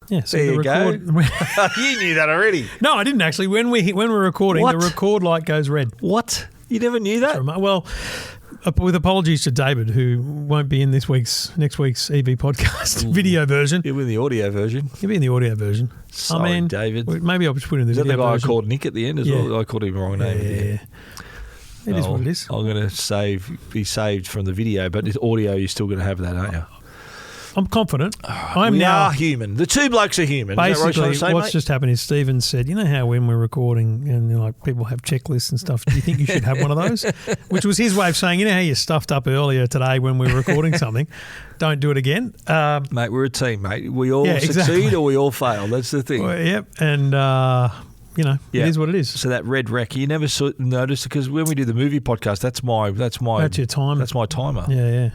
Yeah, so there you go. go. You knew that already. No, I didn't actually. When we're recording, What? the record light goes red. What? You never knew that? Well, with apologies to David, who won't be in next week's EV podcast video version. He'll be in the audio version. He'll be in the audio version. Sorry, David. Maybe I'll just put in the Is that video the guy version. I called Nick at the end as well? I called him the wrong name. Yeah. It is what it is. I'm going to be saved from the video, but this audio, you're still going to have that, aren't you? I'm confident. We are human. The two blokes are human. Basically, is that right, say, what's mate? just happened is Stephen said, you know how when we're recording and like people have checklists and stuff, do you think you should have one of those? Which was his way of saying, you know how you stuffed up earlier today when we were recording something? Don't do it again. Mate, we're a team, mate. We all succeed or we all fail. That's the thing. Well, yep. And, it is what it is. So that red rack, you never noticed because when we do the movie podcast, that's your timer. That's my timer. Yeah.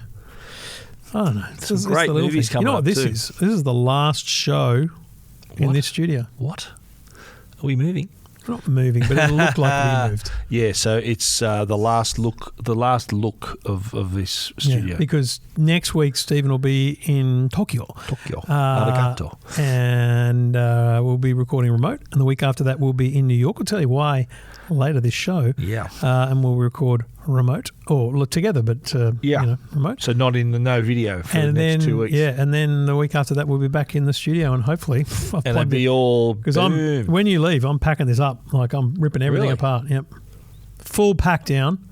I don't know. Some great movies coming up. You know what this is? This is the last show in this studio. What? Are we moving? We're not moving, but it looked like we moved. Yeah, so it's the last look of this studio. Yeah, because next week Stephen will be in Tokyo. Arigato. And we'll be recording remote. And the week after that we'll be in New York. I'll tell you why later this show. Yeah. And we'll record remote or together, but remote. So not in no video for the next 2 weeks. Yeah, and then the week after that we'll be back in the studio and hopefully it'll be all because when you leave, I'm packing this up. Like I'm ripping everything apart. Yep. Full pack down.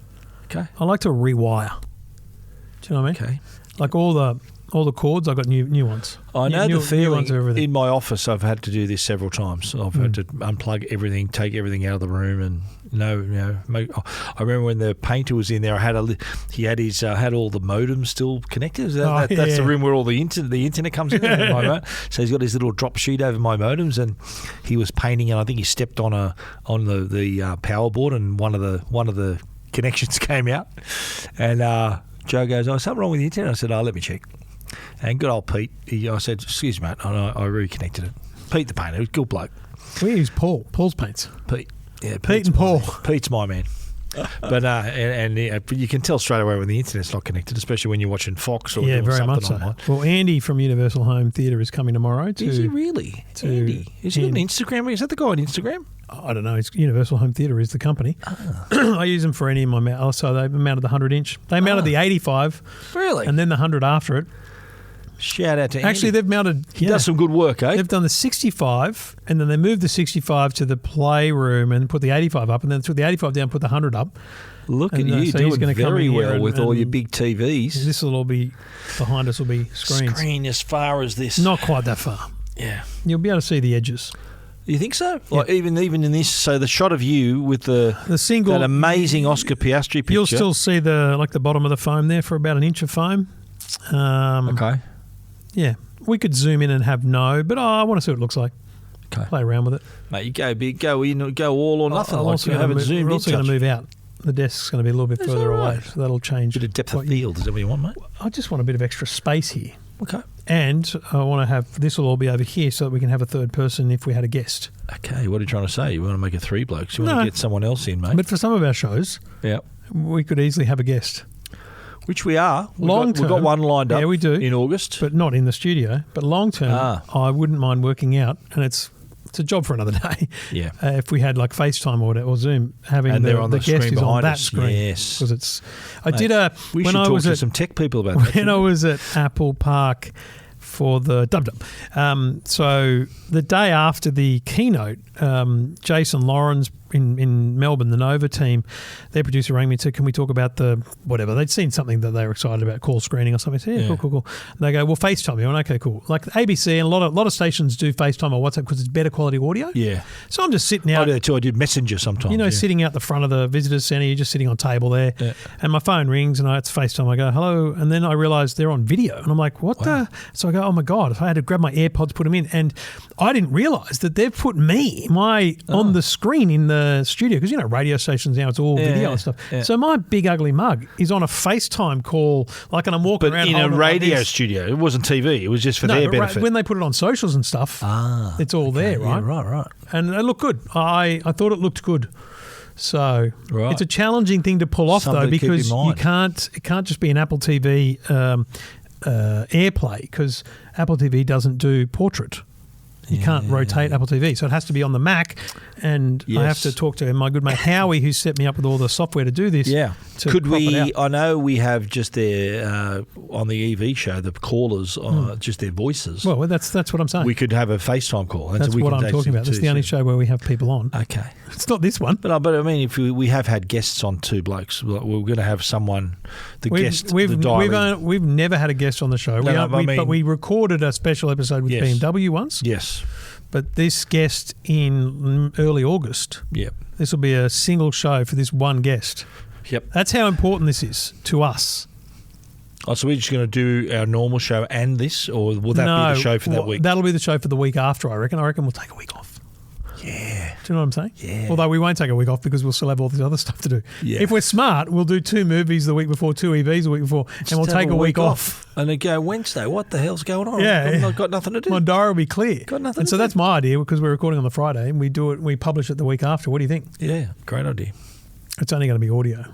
Okay. I like to rewire. Do you know what I mean? Okay. Like all the cords, I got new ones. I know the feeling. Everything. In my office, I've had to do this several times. I've had to unplug everything, take everything out of the room, and I remember when the painter was in there. Had all the modems still connected. That's the room where all the internet comes in. So he's got his little drop sheet over my modems, and he was painting, and I think he stepped on the power board, and one of the connections came out, and Joe goes, "Oh, something wrong with the internet?" I said, "Oh, let me check." And good old Pete, I said, "Excuse me, mate," and I reconnected it. Pete the painter, good bloke. We use Paul's paints. Pete and Paul. Pete's my man. But you can tell straight away when the internet's not connected, especially when you're watching Fox or doing very something much so. online. Well, Andy from Universal Home Theatre is coming tomorrow. Is he really? Andy? Is he on Instagram? Is that the guy on Instagram? I don't know. It's Universal Home Theatre is the company. I use them for any of my mounts. So they've mounted the 100-inch. They mounted the 85. Really? And then the 100 after it. Shout out to Andy. Actually, they've mounted... He does some good work, eh? They've done the 65, and then they moved the 65 to the playroom and put the 85 up, and then took the 85 down, put the 100 up. Look at you doing very well with all your big TVs. This will all be... Behind us will be screens. Screen as far as this. Not quite that far. Yeah. You'll be able to see the edges. You think so? Yeah. Like even in this, so the shot of you with the single, that amazing Oscar Piastri picture. You'll still see the bottom of the foam there for about an inch of foam. Okay. Yeah. We could zoom in and have but I want to see what it looks like. Okay. Play around with it. Mate, you go big, go all or nothing. We're also going to move out. The desk's going to be a little bit further away, so that'll change. Bit of depth of field, is that what you want, mate? I just want a bit of extra space here. Okay. And I want to have, this will all be over here so that we can have a third person if we had a guest. Okay, what are you trying to say? You want to make it 3 blokes? You want to get someone else in, mate? But for some of our shows, we could easily have a guest. Which we are. We've got one lined up. Yeah, we do. In August. But not in the studio. But long term, I wouldn't mind working out, and it's a job for another day. Yeah. If we had like FaceTime or Zoom, having the guest is on that screen. Yes. Because it's... We should talk to some tech people about that. When I was at Apple Park for the Dub. So the day after the keynote, Jason Lawrence in Melbourne, the Nova team, their producer rang me and said, "Can we talk about the whatever?" They'd seen something that they were excited about, call screening or something. I said, cool. And they go, "Well, FaceTime me." I went, "Okay, cool." Like ABC and a lot of stations do FaceTime or WhatsApp because it's better quality audio. Yeah. So I'm just sitting out. I do that too. I did Messenger sometimes. Sitting out the front of the visitor centre, you're just sitting on a table there, and my phone rings and it's FaceTime. I go, "Hello," and then I realise they're on video, and I'm like, "What the?" So I go, "Oh my God!" I had to grab my AirPods, put them in, and I didn't realise that they've put me on the screen in the studio because radio stations now, it's all video and stuff. Yeah. So my big ugly mug is on a FaceTime call, and I'm walking around. But in a radio studio, it wasn't TV. It was just for their benefit. When they put it on socials and stuff, it's all there, right? Yeah, right. And it looked good. I thought it looked good. So it's a challenging thing to pull off, though, because it can't just be an Apple TV AirPlay because Apple TV doesn't do portrait. You can't rotate Apple TV. So it has to be on the Mac. And I have to talk to my good mate Howie, who set me up with all the software to do this. Yeah. To Could crop it we, out. I know we have just their, on the EV show, the callers, just their voices. Well, that's what I'm saying. We could have a FaceTime call. That's what I'm talking about. That's the only show where we have people on. Okay. It's not this one. But I mean, if we have had guests on Two Blokes, we're going to have someone, We've never had a guest on the show. But we recorded a special episode with BMW once. Yes. But this guest in early August. Yep. This will be a single show for this one guest. Yep. That's how important this is to us. Oh, so we're just going to do our normal show and this, or will that be the show for that week? That'll be the show for the week after, I reckon. I reckon we'll take a week off. Yeah. Do you know what I'm saying? Yeah. Although we won't take a week off because we'll still have all this other stuff to do. Yeah. If we're smart, we'll do 2 movies the week before, 2 EVs the week before, and we'll take a week off. And then go Wednesday. What the hell's going on? Yeah. I've got nothing to do. My diary will be clear. Got nothing and to so do. that's my idea because we're recording on the Friday and we publish it the week after. What do you think? Yeah, great idea. It's only going to be audio.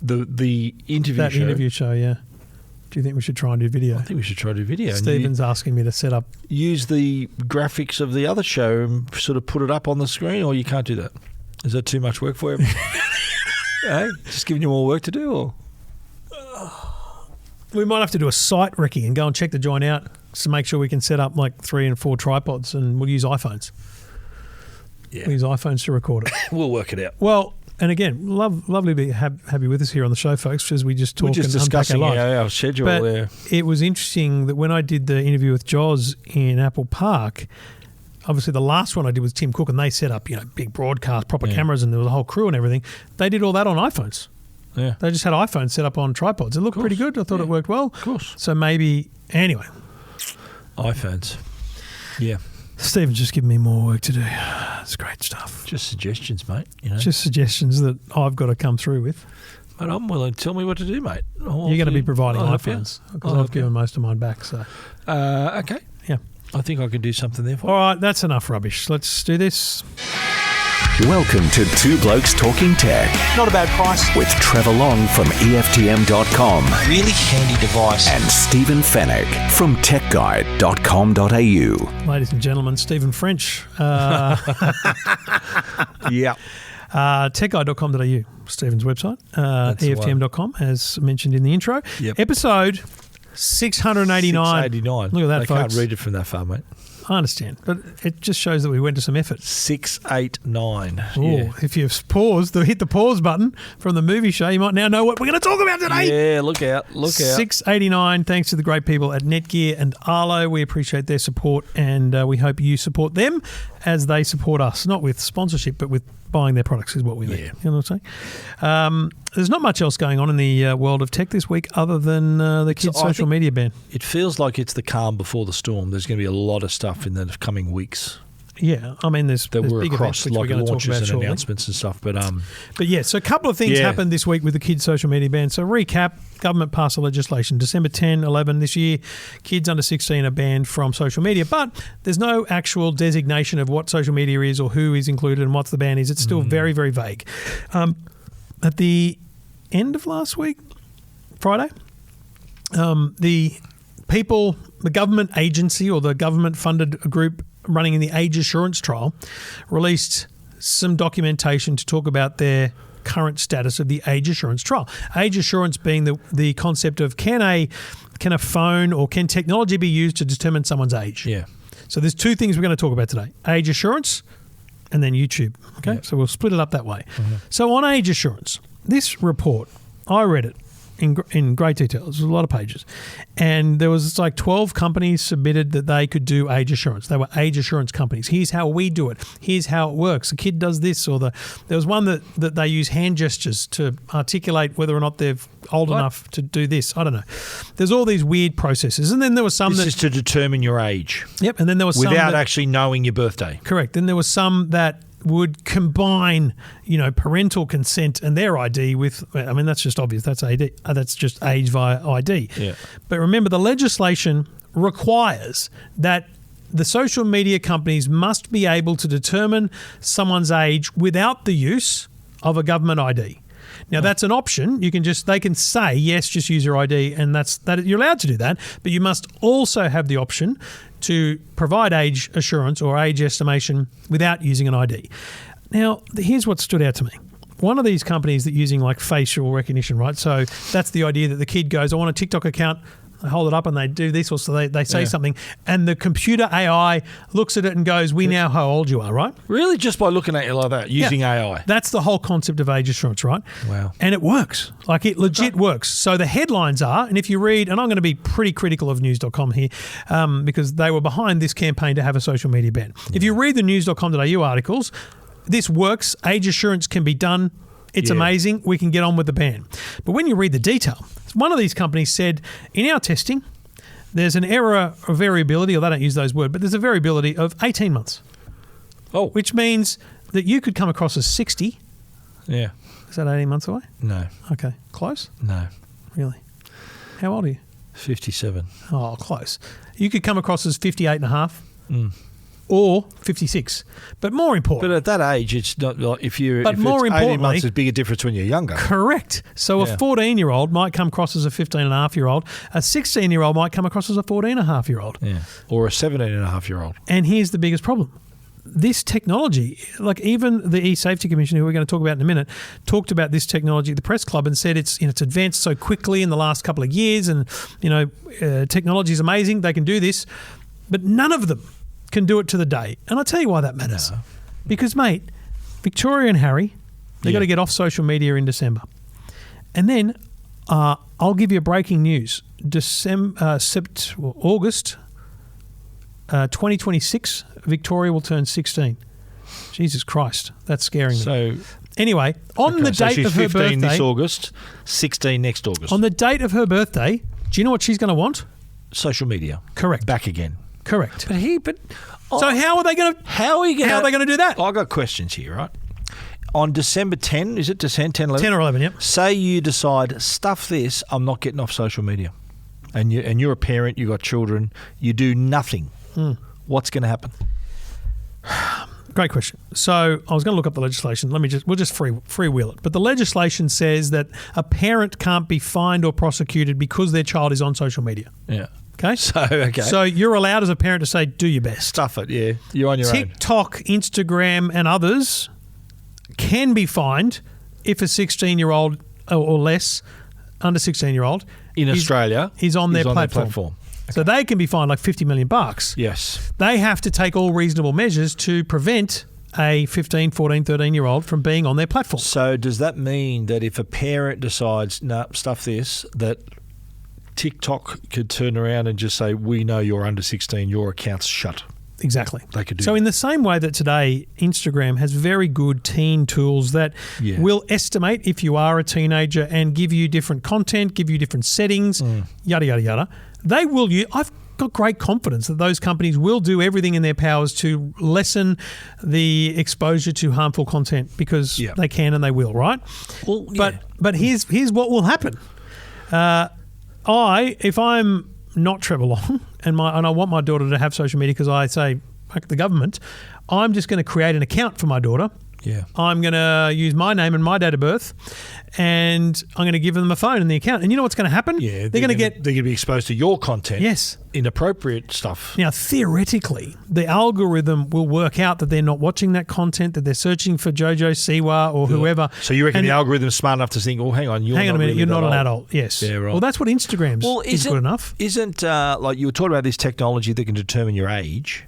The interview That show. interview show, yeah. Do you think we should try and do video? I think we should try to do video. Stephen's asking me to set up. Use the graphics of the other show and sort of put it up on the screen, or you can't do that? Is that too much work for you? Hey, just giving you more work to do, or? We might have to do a site recce and go and check the joint out to make sure we can set up like 3 and 4 tripods, and we'll use iPhones. Yeah. We'll use iPhones to record it. We'll work it out. Well, and again, lovely to have you with us here on the show, folks, as we just talk and unpack our lives. Our schedule but there. It was interesting that when I did the interview with Joz in Apple Park, obviously the last one I did was Tim Cook, and they set up, big broadcast, proper cameras, and there was a whole crew and everything. They did all that on iPhones. Yeah. They just had iPhones set up on tripods. It looked pretty good. I thought it worked well. Of course. So maybe, anyway. iPhones. Yeah. Stephen's just giving me more work to do. It's great stuff. Just suggestions, mate. Just suggestions that I've got to come through with. Mate, I'm willing. Tell me what to do, mate. You're going to be providing I'll iPhones because I've given most of mine back. So, okay. Yeah. I think I can do something there for you. All right, that's enough rubbish. Let's do this. Welcome to Two Blokes Talking Tech Not a bad price. with Trevor Long from EFTM.com Really handy device. and Stephen Fennick from techguide.com.au. Ladies and gentlemen, Stephen French. Yeah. Techguide.com.au, Stephen's website. EFTM.com, as mentioned in the intro. Yep. Episode 689. 689. Look at that, I folks. can't read it from that far, mate. I understand, but it just shows that we went to some effort. 689. Ooh, Yeah. if you've paused, hit the pause button from the movie show, you might now know what we're going to talk about today. Yeah, look out. Look out. 689, thanks to the great people at Netgear and Arlo. We appreciate their support, and we hope you support them as they support us. Not with sponsorship, but with buying their products is what we need. Yeah. You know what I'm saying? There's not much else going on in the world of tech this week other than the kids' social media ban. It feels like it's the calm before the storm. There's going to be a lot of stuff in the coming weeks Yeah, I mean, there's that big we're events across, which like we're going to talk launches about and shortly. announcements and stuff. But yeah, so a couple of things happened this week with the kids' social media ban. So recap, government passed the legislation December 10, 11 this year. Kids under 16 are banned from social media, but there's no actual designation of what social media is or who is included and what the ban is. It's still very, very vague. At the end of last week, Friday, the government agency or the government-funded group running in the age assurance trial released some documentation to talk about their current status of the age assurance trial. Age assurance being the concept of can a phone or can technology be used to determine someone's age? yeah. So there's 2 things we're going to talk about today: age assurance and then YouTube. Okay, Yeah. so we'll split it up that way. So on age assurance, this report, I read it in great detail. There's a lot of pages. And there was like 12 companies submitted that they could do age assurance. They were age assurance companies. Here's how we do it. Here's how it works. The kid does this, or there was one that they use hand gestures to articulate whether or not they're old enough to do this. I don't know. There's all these weird processes. And then there was some This that... is to determine your age. Yep, and then there was some without that, actually knowing your birthday. Correct. Then there was some that would combine, parental consent and their ID with, I mean, that's just obvious. That's ID. That's just age via ID. Yeah. But remember, the legislation requires that the social media companies must be able to determine someone's age without the use of a government ID. Now that's an option. They can say yes, just use your ID, and that you're allowed to do that. But you must also have the option to provide age assurance or age estimation without using an ID. Now here's what stood out to me. One of these companies that using like facial recognition, right? So that's the idea that the kid goes, I want a TikTok account. They hold it up and they do this, or so they say something, and the computer AI looks at it and goes, we know how old you are, right? Really? Just by looking at you like that, using AI? That's the whole concept of age assurance, right? Wow. And it works. Like it legit works. So the headlines are, and if you read, and I'm going to be pretty critical of news.com here because they were behind this campaign to have a social media ban. If you read the news.com.au articles, this works. Age assurance can be done. It's amazing. We can get on with the ban. But when you read the detail, one of these companies said, in our testing, there's an error of variability, or they don't use those words, but there's a variability of 18 months. Oh. Which means that you could come across as 60. Yeah. Is that 18 months away? No. Okay. Close? No. Really? How old are you? 57. Oh, close. You could come across as 58 and a half. Or 56. But more important. But at that age, it's not like if more it's 18 importantly, months, there's a bigger difference when you're younger. Correct. So a 14-year-old might come across as a 15-and-a-half-year-old. A 16-year-old might come across as a 14-and-a-half-year-old. Yeah. Or a 17-and-a-half-year-old. And here's the biggest problem. This technology, like even the eSafety Commission, who we're going to talk about in a minute, talked about this technology at the press club and said it's advanced so quickly in the last couple of years, and technology is amazing. They can do this, but none of them can do it to the day. And I'll tell you why that matters. No. Because, mate, Victoria and Harry, they got to get off social media in December. And then I'll give you breaking news. August 2026, Victoria will turn 16. Jesus Christ, that's scaring me. So anyway, on the date she's of her 15 birthday, this August, 16 next August. on the date of her birthday, do you know what she's going to want? Social media. Correct. Back again. Correct. So how are they going to? How are they going to do that? I got questions here, right? On December 10, is it December 10, 11? 10 or 11, yep. Say you decide, stuff this, I'm not getting off social media. And you're a parent, you've got children, you do nothing. What's going to happen? Great question. So I was going to look up the legislation. We'll just free wheel it. But the legislation says that a parent can't be fined or prosecuted because their child is on social media. Yeah. Okay? So you're allowed as a parent to say, do your best. Stuff it, yeah. You're on your own. TikTok, Instagram and others can be fined if a 16-year-old or less, under 16-year-old, in Australia, is on their platform. Okay. So they can be fined like $50 million. Yes. They have to take all reasonable measures to prevent a 15, 14, 13-year-old from being on their platform. So does that mean that if a parent decides, stuff this, that TikTok could turn around and just say, we know you're under 16, your account's shut? Exactly. They could do so that. In the same way that today Instagram has very good teen tools that will estimate if you are a teenager and give you different content, give you different settings, yada, yada, yada. They will use. I've got great confidence that those companies will do everything in their powers to lessen the exposure to harmful content because they can and they will, right? Well, but here's what will happen. If I'm not Trevor Long and I want my daughter to have social media because I say, like the government, I'm just going to create an account for my daughter. Yeah. I'm going to use my name and my date of birth, and I'm going to give them a phone and the account. And you know what's going to happen? Yeah, they're going to be exposed to your content. Yes. Inappropriate stuff. Now, theoretically, the algorithm will work out that they're not watching that content, that they're searching for Jojo Siwa or whoever. So you reckon the algorithm's smart enough to think, oh, hang on a minute, really you're not an old. adult. Yes. Yeah, right. Well, that's what Instagram's is good enough. Isn't, like you were talking about this technology that can determine your age,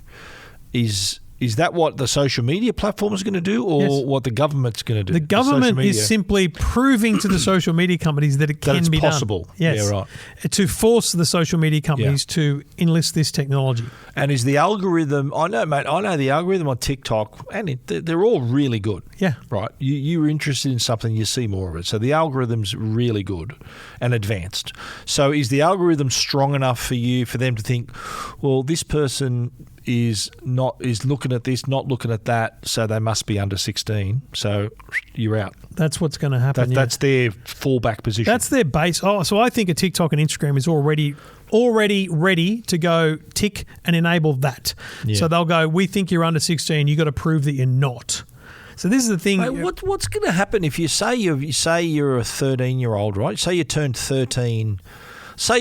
is that what the social media platform is going to do or what the government's going to do? The government is simply proving to the social media companies that it can be possible. done. Yes. Yeah, right. To force the social media companies to enlist this technology. And is the algorithm, I know the algorithm on TikTok, and they're all really good. Yeah. Right. You were interested in something, you see more of it. So the algorithm's really good and advanced. So is the algorithm strong enough for them to think, well, this person is looking at this, not looking at that, so they must be under 16. So you're out. That's what's going to happen. That's their fallback position. That's their base. Oh, so I think a TikTok and Instagram is already ready to go tick and enable that. Yeah. So they'll go, we think you're under 16. You got to prove that you're not. So this is the thing. Mate, what's going to happen if you say you're a 13-year-old, right? Say you turned 13. Say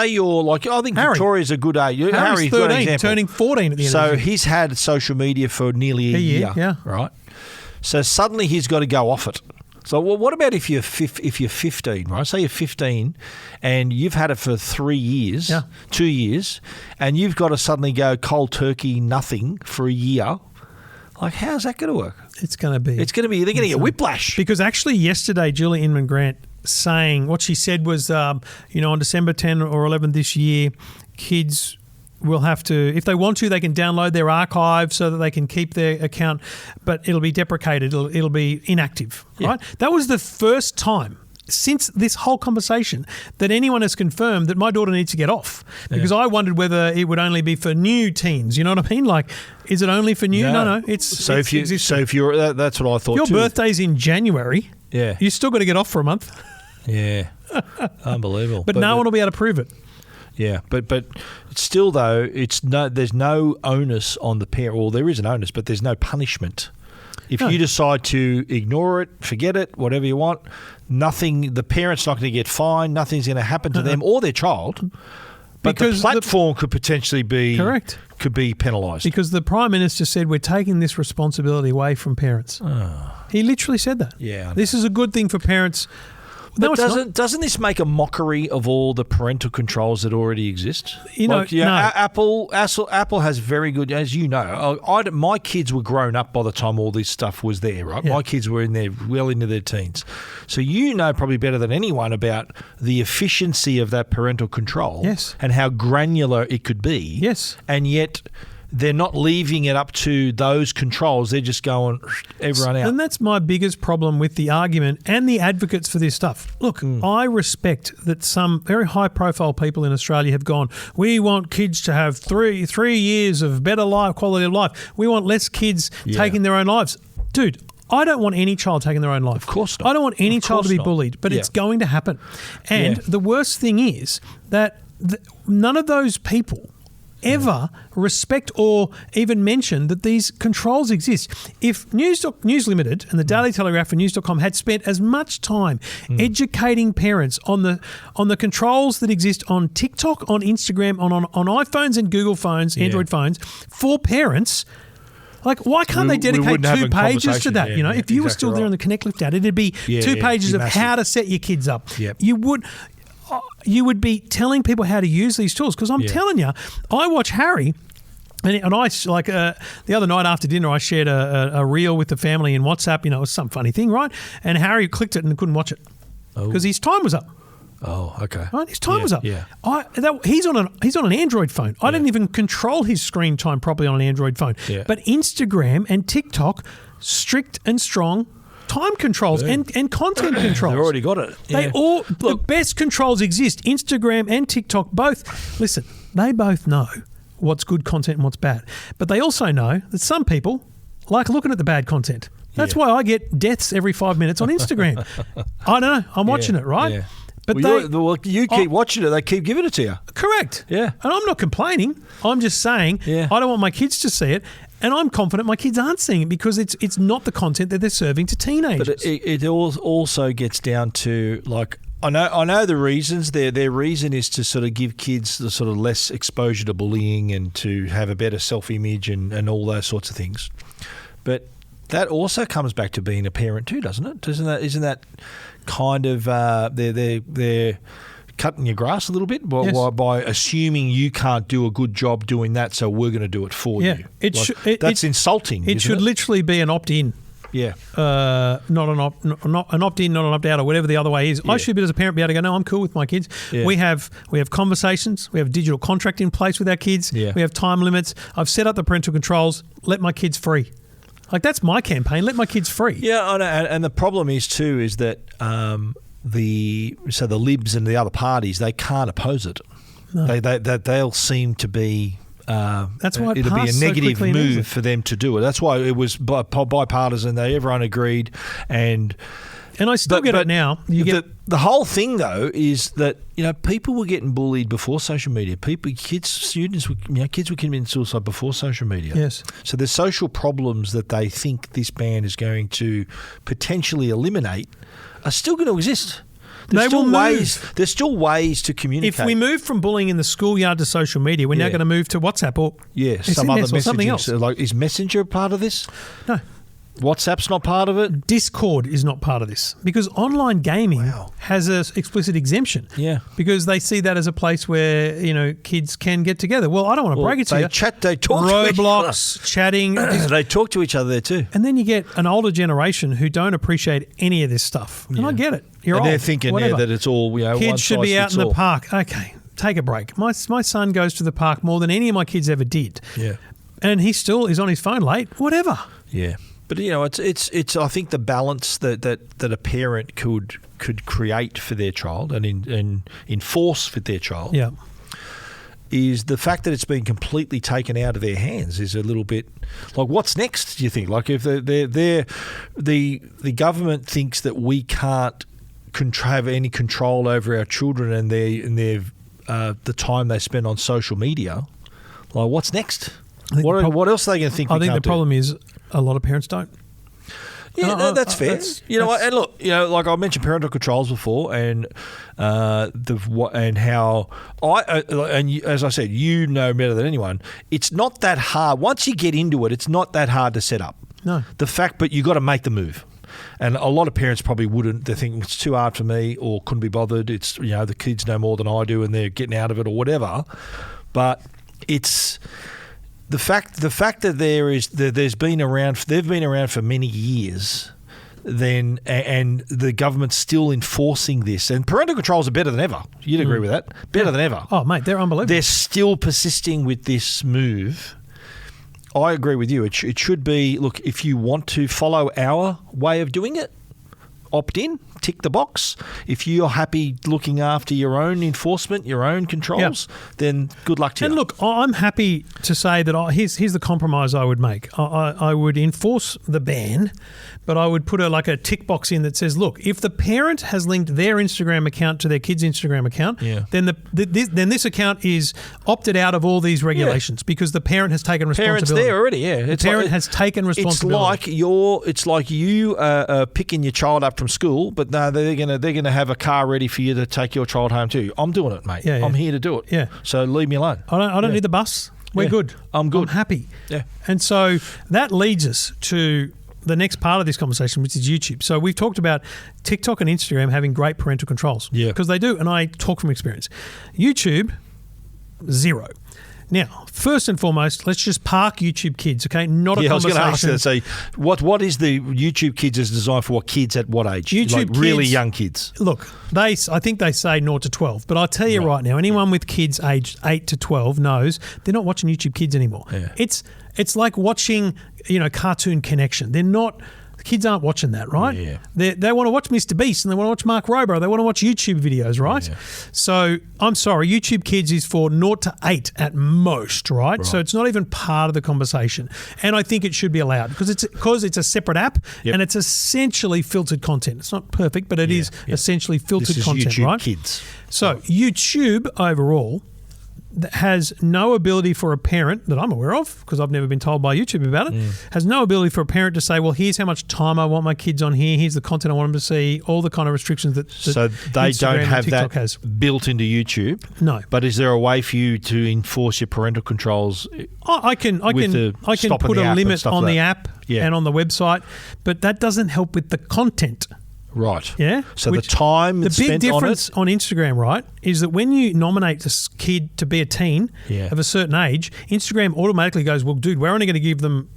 you're like, I think Harry. Victoria's a good age. Harry's 13, turning 14 at the end of the So year. he's had social media for nearly a year, yeah. right? So suddenly he's got to go off it. So what about if you're 15, right? Say you're 15 and you've had it for 3 years, 2 years, and you've got to suddenly go cold turkey nothing for a year. Like, how's that going to work? It's going to be. They're going to get whiplash. Because actually yesterday, Julie Inman-Grant saying, what she said was, on December 10 or 11 this year, kids will have to, if they want to, they can download their archive so that they can keep their account, but it'll be deprecated. It'll be inactive, right? That was the first time since this whole conversation that anyone has confirmed that my daughter needs to get off, because I wondered whether it would only be for new teens. You know what I mean? Like, is it only for new? No. That's what I thought. If your birthday's in January, you still got to get off for a month. Yeah, unbelievable. But no one will be able to prove it. Yeah, but still though, there's no onus on the parent. Well, there is an onus, but there's no punishment. If you decide to ignore it, forget it, whatever you want, nothing. The parent's not going to get fined. Nothing's going to happen to them or their child. But because the platform could potentially be correct. Could be penalised. Because the Prime Minister said we're taking this responsibility away from parents. He literally said that. Yeah, this is a good thing for parents. But doesn't this make a mockery of all the parental controls that already exist? No. Apple has very good, as you know. My kids were grown up by the time all this stuff was there, right? Yeah. My kids were well into their teens. So you know probably better than anyone about the efficiency of that parental control. Yes. And how granular it could be. Yes. And yet they're not leaving it up to those controls. They're just going everyone out. And that's my biggest problem with the argument and the advocates for this stuff. Look, I respect that some very high-profile people in Australia have gone, we want kids to have three years of better quality of life. We want less kids taking their own lives. Dude, I don't want any child taking their own life. Of course not. I don't want any child to be bullied, but it's going to happen. And the worst thing is that none of those people ever respect or even mention that these controls exist. If News Limited and the Daily Telegraph and News.com had spent as much time educating parents on the controls that exist on TikTok, on Instagram, on iPhones and Google phones, Android phones, for parents, like, why can't they dedicate 2 pages to that? If you were still there on the Connect Lift out, it'd be 2 pages of how to set your kids up. Yep. You would be telling people how to use these tools, because I'm telling you, I watch Harry, and I the other night after dinner I shared a reel with the family in WhatsApp. It was some funny thing, right? And Harry clicked it and couldn't watch it because his time was up. Oh, okay. Right, his time was up. Yeah. He's on an Android phone. I didn't even control his screen time properly on an Android phone. Yeah. But Instagram and TikTok, strict and strong time controls and content controls. They've already got it. Yeah. The best controls exist. Instagram and TikTok both. Listen, they both know what's good content and what's bad. But they also know that some people like looking at the bad content. That's why I get deaths every 5 minutes on Instagram. I don't know. I'm watching it, right? Yeah. But you keep watching it. They keep giving it to you. Correct. Yeah. And I'm not complaining. I'm just saying I don't want my kids to see it. And I'm confident my kids aren't seeing it because it's not the content that they're serving to teenagers. But it also gets down to, like, I know the reasons. Their reason is to sort of give kids the sort of less exposure to bullying and to have a better self-image and all those sorts of things. But that also comes back to being a parent too, doesn't it? Isn't that kind of they're cutting your grass a little bit by assuming you can't do a good job doing that, so we're going to do it for you. That's insulting. It should literally be an opt-in. Yeah. Not an opt-in, not an opt-out, or whatever the other way is. Yeah. I should be, as a parent, be able to go, no, I'm cool with my kids. Yeah. We have conversations. We have a digital contract in place with our kids. Yeah. We have time limits. I've set up the parental controls. Let my kids free. Like, that's my campaign. Let my kids free. Yeah, I know. And the problem is too is that the libs and the other parties, they can't oppose it. No. They'll seem to be. That's why it'll be a negative move for them to do it. That's why it was bipartisan. Everyone agreed, and And I still get it now. The whole thing, though, is that, people were getting bullied before social media. Kids were committing suicide before social media. Yes. So there's social problems that they think this ban is going to potentially eliminate are still going to exist. There's still ways to communicate. If we move from bullying in the schoolyard to social media, we're now going to move to WhatsApp or some other messaging. Something else. Like, is Messenger part of this? No. WhatsApp's not part of it? Discord is not part of this because online gaming has an explicit exemption. Yeah. Because they see that as a place where, kids can get together. Well, I don't want to break it to you. They talk to each other. Roblox, chatting. They talk to each other there too. And then you get an older generation who don't appreciate any of this stuff. And I get it. You're old. They're thinking that it's all, kids should be out in the park. Okay, take a break. My son goes to the park more than any of my kids ever did. Yeah. And he still is on his phone late. Whatever. Yeah. But it's I think the balance that a parent could create for their child and enforce for their child is the fact that it's been completely taken out of their hands is a little bit like, what's next, do you think? Like, if the government thinks that we can't have any control over our children and their the time they spend on social media, like, what's next? What else are they going to think? I think the problem is a lot of parents don't. Yeah, that's fair. And look, like I mentioned parental controls before, and how as I said, better than anyone. It's not that hard. Once you get into it, it's not that hard to set up. No. But you got to make the move. And a lot of parents probably wouldn't. They think it's too hard for me, or couldn't be bothered. It's the kids know more than I do, and they're getting out of it, or whatever. But it's. The fact that they've been around for many years, and the government's still enforcing this, and parental controls are better than ever. You'd agree with that? Better than ever. Oh, mate, they're unbelievable. They're still persisting with this move. I agree with you. It should be, look, if you want to follow our way of doing it, opt in, tick the box. If you're happy looking after your own enforcement, your own controls, then good luck to you. And look, I'm happy to say that here's the compromise I would make. I would enforce the ban, but I would put a tick box in that says, look, if the parent has linked their Instagram account to their kid's Instagram account, then this account is opted out of all these regulations because the parent has taken responsibility. Parent's there already, yeah. The parent has taken responsibility. It's like you picking your child up from school, but no, they're gonna have a car ready for you to take your child home too. I'm doing it, mate. Yeah. I'm here to do it. Yeah. So leave me alone. I don't need the bus. We're good. I'm good. I'm happy. Yeah. And so that leads us to the next part of this conversation, which is YouTube. So we've talked about TikTok and Instagram having great parental controls. Yeah. Because they do, and I talk from experience. YouTube, 0. Now, first and foremost, let's just park YouTube Kids, okay? Not a conversation. I was going to ask you to say, what is the YouTube Kids is designed for? What kids at what age? YouTube Kids, really young kids. Look, I think they say 0 to 12, but I'll tell you right now, anyone with kids aged 8 to 12 knows they're not watching YouTube Kids anymore. Yeah. It's like watching, Cartoon Connection. They're not. Kids aren't watching that, right? Yeah. They want to watch Mr. Beast and they want to watch Mark Rober. They want to watch YouTube videos, right? Yeah. So I'm sorry, YouTube Kids is for 0 to 8 at most, right? So it's not even part of the conversation. And I think it should be allowed because it's a separate app and it's essentially filtered content. It's not perfect, but it is essentially filtered content, YouTube right? Kids. So YouTube overall has no ability for a parent that I'm aware of, because I've never been told by YouTube about it, has no ability for a parent to say, well, here's how much time I want my kids on here, here's the content I want them to see, all the kind of restrictions that so they Instagram don't have TikTok that has. Built into YouTube? No. But is there a way for you to enforce your parental controls? I can put a limit on the app and on the website, but that doesn't help with the content. Right. Yeah. So the time the big spent difference on Instagram, right, is that when you nominate this kid to be a teen of a certain age, Instagram automatically goes, well, dude, we're only going to give them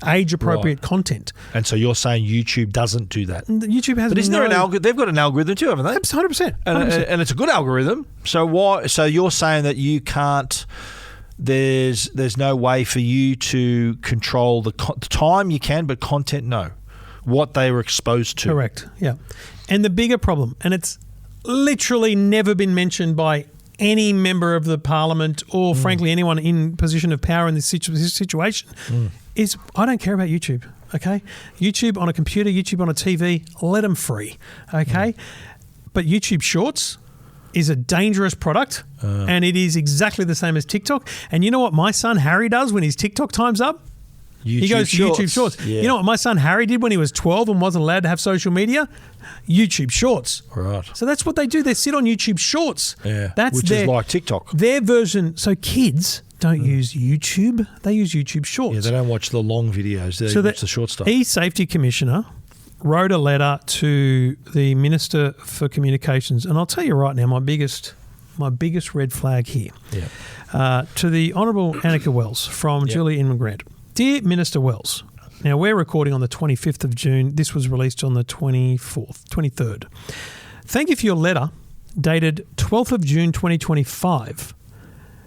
age-appropriate content. And so you're saying YouTube doesn't do that? YouTube has, but isn't there an algorithm? They've got an algorithm too, haven't they? 100%. And it's a good algorithm. So why? So you're saying that you can't? There's no way for you to control the time. You can, but content, no. What they were exposed to. Correct, yeah. And the bigger problem, and it's literally never been mentioned by any member of the parliament or, frankly, anyone in position of power in this situation is, I don't care about YouTube, okay? YouTube on a computer, YouTube on a TV, let them free, okay? But YouTube Shorts is a dangerous product, and it is exactly the same as TikTok. And you know what my son Harry does when his TikTok time's up? He goes to YouTube Shorts. Yeah. You know what my son Harry did when he was 12 and wasn't allowed to have social media? YouTube Shorts. Right. So that's what they do. They sit on YouTube Shorts. Yeah. That's Which is like TikTok. Their version. So kids don't use YouTube. They use YouTube Shorts. Yeah, they don't watch the long videos. They watch the short stuff. eSafety Commissioner wrote a letter to the Minister for Communications. And I'll tell you right now, my biggest red flag here. Yeah. To the Honourable Annika Wells from Julie Inman Grant. Dear Minister Wells, now we're recording on the 25th of June. This was released on the 23rd. Thank you for your letter dated 12th of June 2025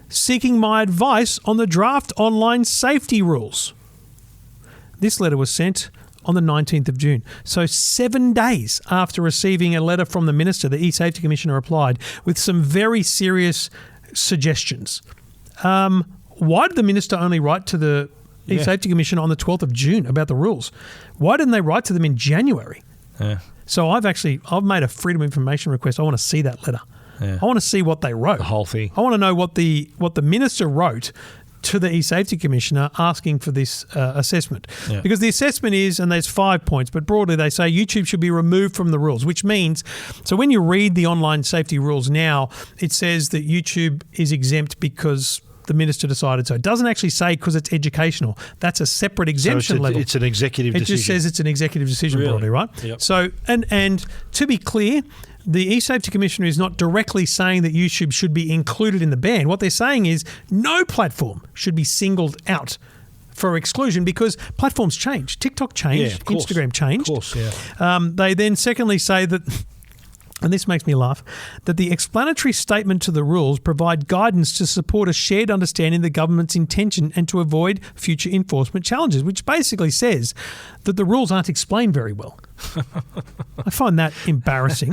seeking my advice on the draft online safety rules. This letter was sent on the 19th of June. So 7 days after receiving a letter from the Minister, the eSafety Commissioner replied with some very serious suggestions. Why did the Minister only write to the eSafety Commissioner on the 12th of June about the rules? Why didn't they write to them in January? Yeah. So I've made a Freedom of Information request. I want to see that letter. Yeah. I want to see what they wrote. The whole thing. I want to know what the Minister wrote to the eSafety Commissioner asking for this assessment. Yeah. Because the assessment is, and there's 5 points, but broadly they say YouTube should be removed from the rules, which means, so when you read the online safety rules now, it says that YouTube is exempt because the Minister decided so. It doesn't actually say because it's educational. That's a separate exemption level. It's an executive decision. It just says it's an executive decision broadly, right? Yep. So, and to be clear, the eSafety Commissioner is not directly saying that YouTube should be included in the ban. What they're saying is no platform should be singled out for exclusion because platforms change. TikTok changed, Instagram changed. Of course, yeah. They then secondly say that, and this makes me laugh, that the explanatory statement to the rules provide guidance to support a shared understanding of the government's intention and to avoid future enforcement challenges, which basically says that the rules aren't explained very well. I find that embarrassing.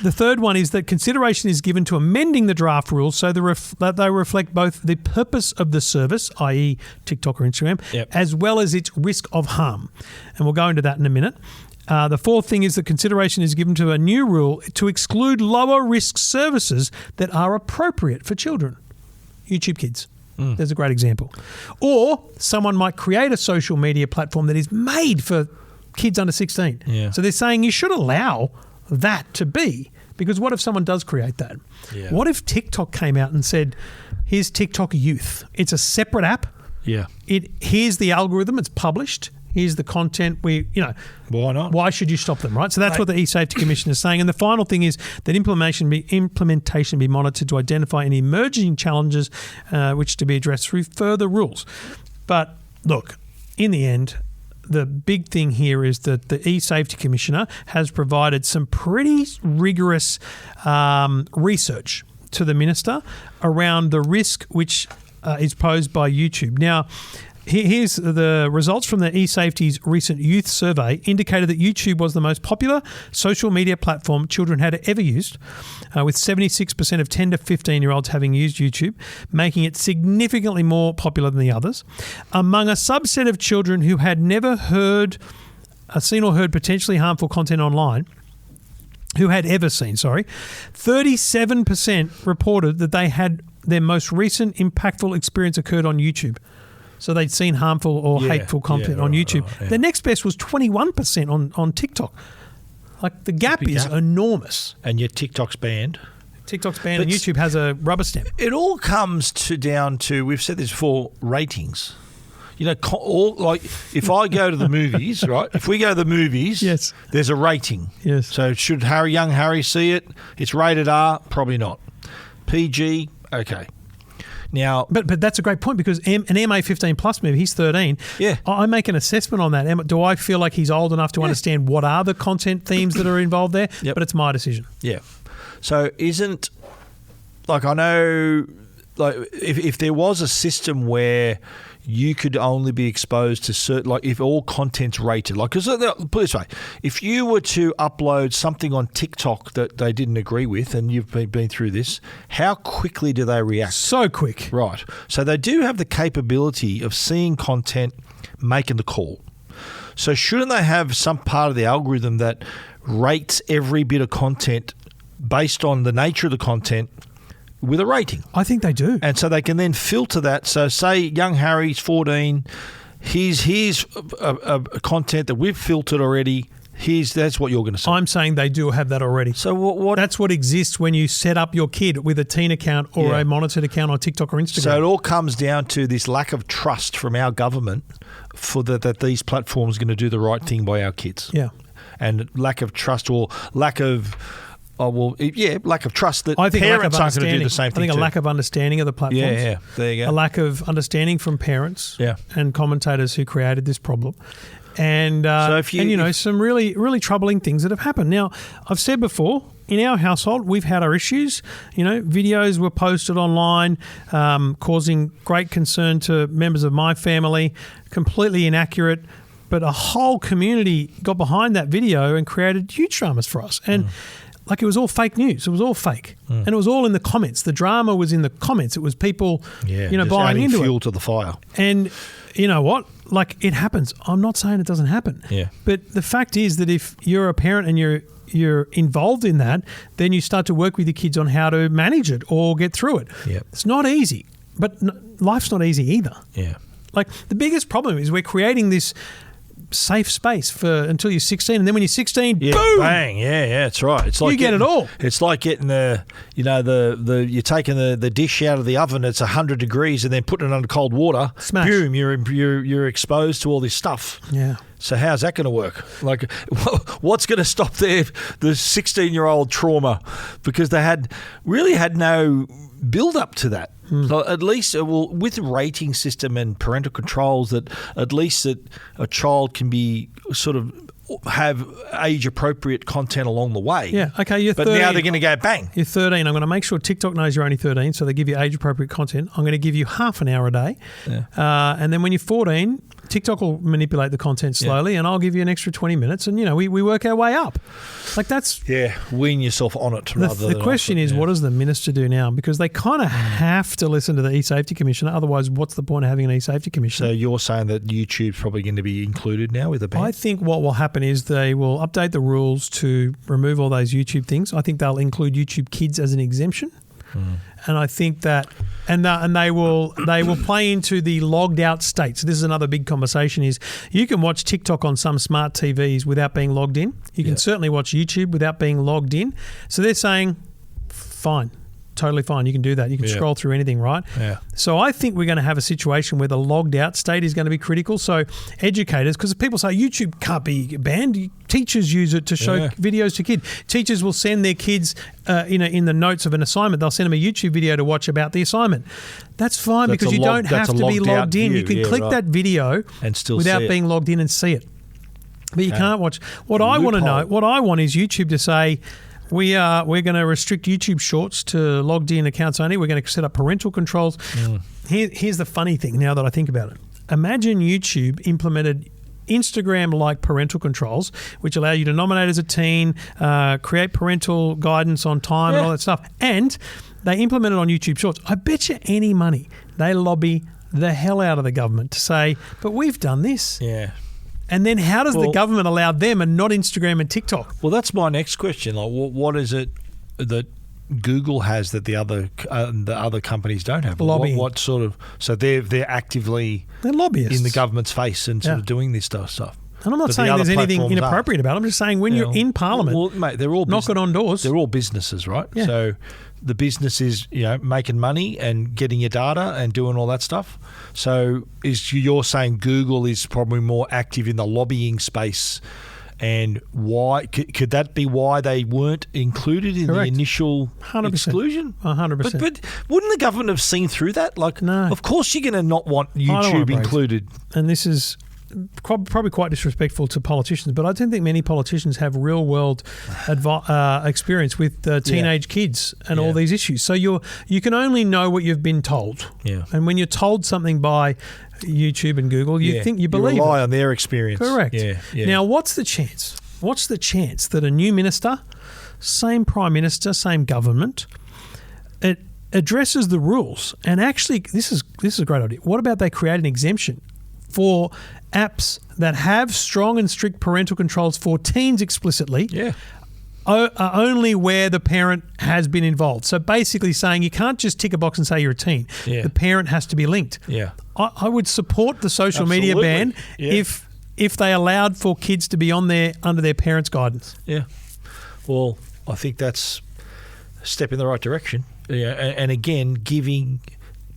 The third one is that consideration is given to amending the draft rules so that they reflect both the purpose of the service, i.e. TikTok or Instagram, as well as its risk of harm. And we'll go into that in a minute. The fourth thing is that consideration is given to a new rule to exclude lower risk services that are appropriate for children. YouTube Kids. There's a great example. Or someone might create a social media platform that is made for kids under 16. Yeah. So they're saying you should allow that to be, because what if someone does create that? Yeah. What if TikTok came out and said, here's TikTok Youth. It's a separate app. Yeah. Here's the algorithm. It's published. Here's the content. Why not? Why should you stop them, right? So that's what the eSafety Commission is saying. And the final thing is that implementation be monitored to identify any emerging challenges which to be addressed through further rules. But look, in the end, the big thing here is that the eSafety Commissioner has provided some pretty rigorous research to the Minister around the risk which is posed by YouTube. Now, here's the results from the eSafety's recent youth survey indicated that YouTube was the most popular social media platform children had ever used, with 76% of 10 to 15-year-olds having used YouTube, making it significantly more popular than the others. Among a subset of children who had never seen or heard potentially harmful content online, 37% reported that they had their most recent impactful experience occurred on YouTube. So they'd seen harmful or hateful content on YouTube. Right, yeah. The next best was 21% on TikTok. Like the gap is enormous. And yet TikTok's banned. TikTok's banned and YouTube has a rubber stamp. It all comes down to, we've said this before, ratings. You know, if I go to the movies, right? If we go to the movies, yes, there's a rating. Yes. So should young Harry see it? It's rated R? Probably not. PG? Okay. Now, but that's a great point because an MA15 plus movie, he's 13. Yeah. I make an assessment on that. Do I feel like he's old enough to understand what are the content themes that are involved there? Yep. But it's my decision. Yeah. So I know like if there was a system where you could only be exposed to certain, like if all content's rated, like, because put it this way, if you were to upload something on TikTok that they didn't agree with, and you've been through this, how quickly do they react? So quick. Right. So they do have the capability of seeing content, making the call. So shouldn't they have some part of the algorithm that rates every bit of content based on the nature of the content with a rating? I think they do. And so they can then filter that. So say young Harry's 14, here's a content that we've filtered already. That's what you're going to say. I'm saying they do have that already. So what? That's what exists when you set up your kid with a teen account or a monitored account on TikTok or Instagram. So it all comes down to this lack of trust from our government that these platforms are going to do the right thing by our kids. Yeah. And lack of trust or lack of trust that I think parents aren't going to do the same thing. I think a lack of understanding of the platforms. Yeah, there you go. A lack of understanding from parents and commentators who created this problem. And some really, really troubling things that have happened. Now, I've said before, in our household, we've had our issues. Videos were posted online, causing great concern to members of my family, completely inaccurate. But a whole community got behind that video and created huge dramas for us. And it was all fake news. It was all fake. And it was all in the comments. The drama was in the comments. It was people, buying into fuel it. to the fire. And you know what? It happens. I'm not saying it doesn't happen. Yeah. But the fact is that if you're a parent and you're involved in that, then you start to work with your kids on how to manage it or get through it. Yep. It's not easy. But life's not easy either. Yeah. The biggest problem is we're creating this safe space until you're 16, and then when you're 16, boom, bang, that's right. It's like you get it all. It's like getting you're taking the dish out of the oven. It's 100 degrees, and then putting it under cold water. Smash. Boom, you're exposed to all this stuff. Yeah. So how's that going to work? What's going to stop the 16-year-old trauma? Because they had no build up to that. So at least, with a rating system and parental controls, that at least that a child can be sort of have age-appropriate content along the way. Yeah, okay, you're 13. But now they're going to go bang. You're 13. I'm going to make sure TikTok knows you're only 13, so they give you age-appropriate content. I'm going to give you half an hour a day. Yeah. And then when you're 14, TikTok will manipulate the content slowly, and I'll give you an extra 20 minutes, and, we work our way up. That's... Yeah, wean yourself on it. The question is, what does the minister do now? Because they kind of have to listen to the eSafety Commissioner. Otherwise, what's the point of having an eSafety Commissioner? So you're saying that YouTube's probably going to be included now with a ban? I think what will happen is they will update the rules to remove all those YouTube things. I think they'll include YouTube Kids as an exemption. And I think that, and they will play into the logged out state. So this is another big conversation: is you can watch TikTok on some smart TVs without being logged in. You can certainly watch YouTube without being logged in. So they're saying, fine. Totally fine. You can do that. You can scroll through anything, right? Yeah. So I think we're going to have a situation where the logged out state is going to be critical. So educators, because people say YouTube can't be banned, teachers use it to show videos to kids. Teachers will send their kids, in the notes of an assignment, they'll send them a YouTube video to watch about the assignment. That's fine because you don't have to be logged in. You can click that video and still without being logged in and see it. But you can't watch. What I want is YouTube to say, we're going to restrict YouTube Shorts to logged in accounts only. We're going to set up parental controls. Here's the funny thing now that I think about it. Imagine YouTube implemented Instagram-like parental controls, which allow you to nominate as a teen, create parental guidance on time and all that stuff. And they implement it on YouTube Shorts. I bet you any money they lobby the hell out of the government to say, but we've done this. Yeah. And then how does the government allow them and not Instagram and TikTok? Well, that's my next question. What is it that Google has that the other companies don't have? Lobbying. What sort of... So they're actively... They're lobbyists. In the government's face and sort of doing this stuff. And I'm not saying there's anything inappropriate about it. I'm just saying when you're in Parliament, mate, they're all knocking on doors. They're all businesses, right? Yeah. So the business is, making money and getting your data and doing all that stuff. So you're saying Google is probably more active in the lobbying space, and why could that be why they weren't included in the initial 100%. exclusion? 100%. But wouldn't the government have seen through that? No. Of course you're going to not want YouTube included. And this is probably quite disrespectful to politicians, but I don't think many politicians have real world experience with teenage kids and all these issues. So you can only know what you've been told. Yeah. And when you're told something by YouTube and Google, you think you believe rely it. on their experience. Correct. Yeah. Now, what's the chance? What's the chance that a new minister, same prime minister, same government, it addresses the rules and actually, this is a great idea. What about they create an exemption for apps that have strong and strict parental controls for teens explicitly? Yeah. Only where the parent has been involved. So basically saying you can't just tick a box and say you're a teen. Yeah. The parent has to be linked. Yeah. I would support the social media ban if they allowed for kids to be on there under their parents' guidance. Yeah. Well, I think that's a step in the right direction. Yeah. And again,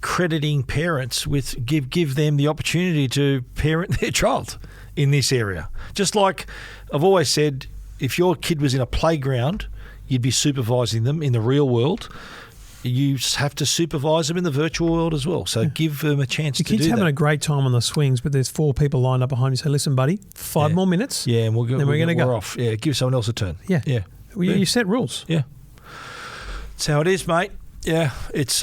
crediting parents with give them the opportunity to parent their child in this area. Just like I've always said, if your kid was in a playground, you'd be supervising them in the real world. You have to supervise them in the virtual world as well. So give them a chance to do that. The kid's having a great time on the swings, but there's 4 people lined up behind you. Say, listen, buddy, 5 more minutes. Yeah, and then we're going to go. We're off. Yeah, give someone else a turn. Yeah. Yeah. Well, you set rules. Yeah. That's how it is, mate. Yeah. It's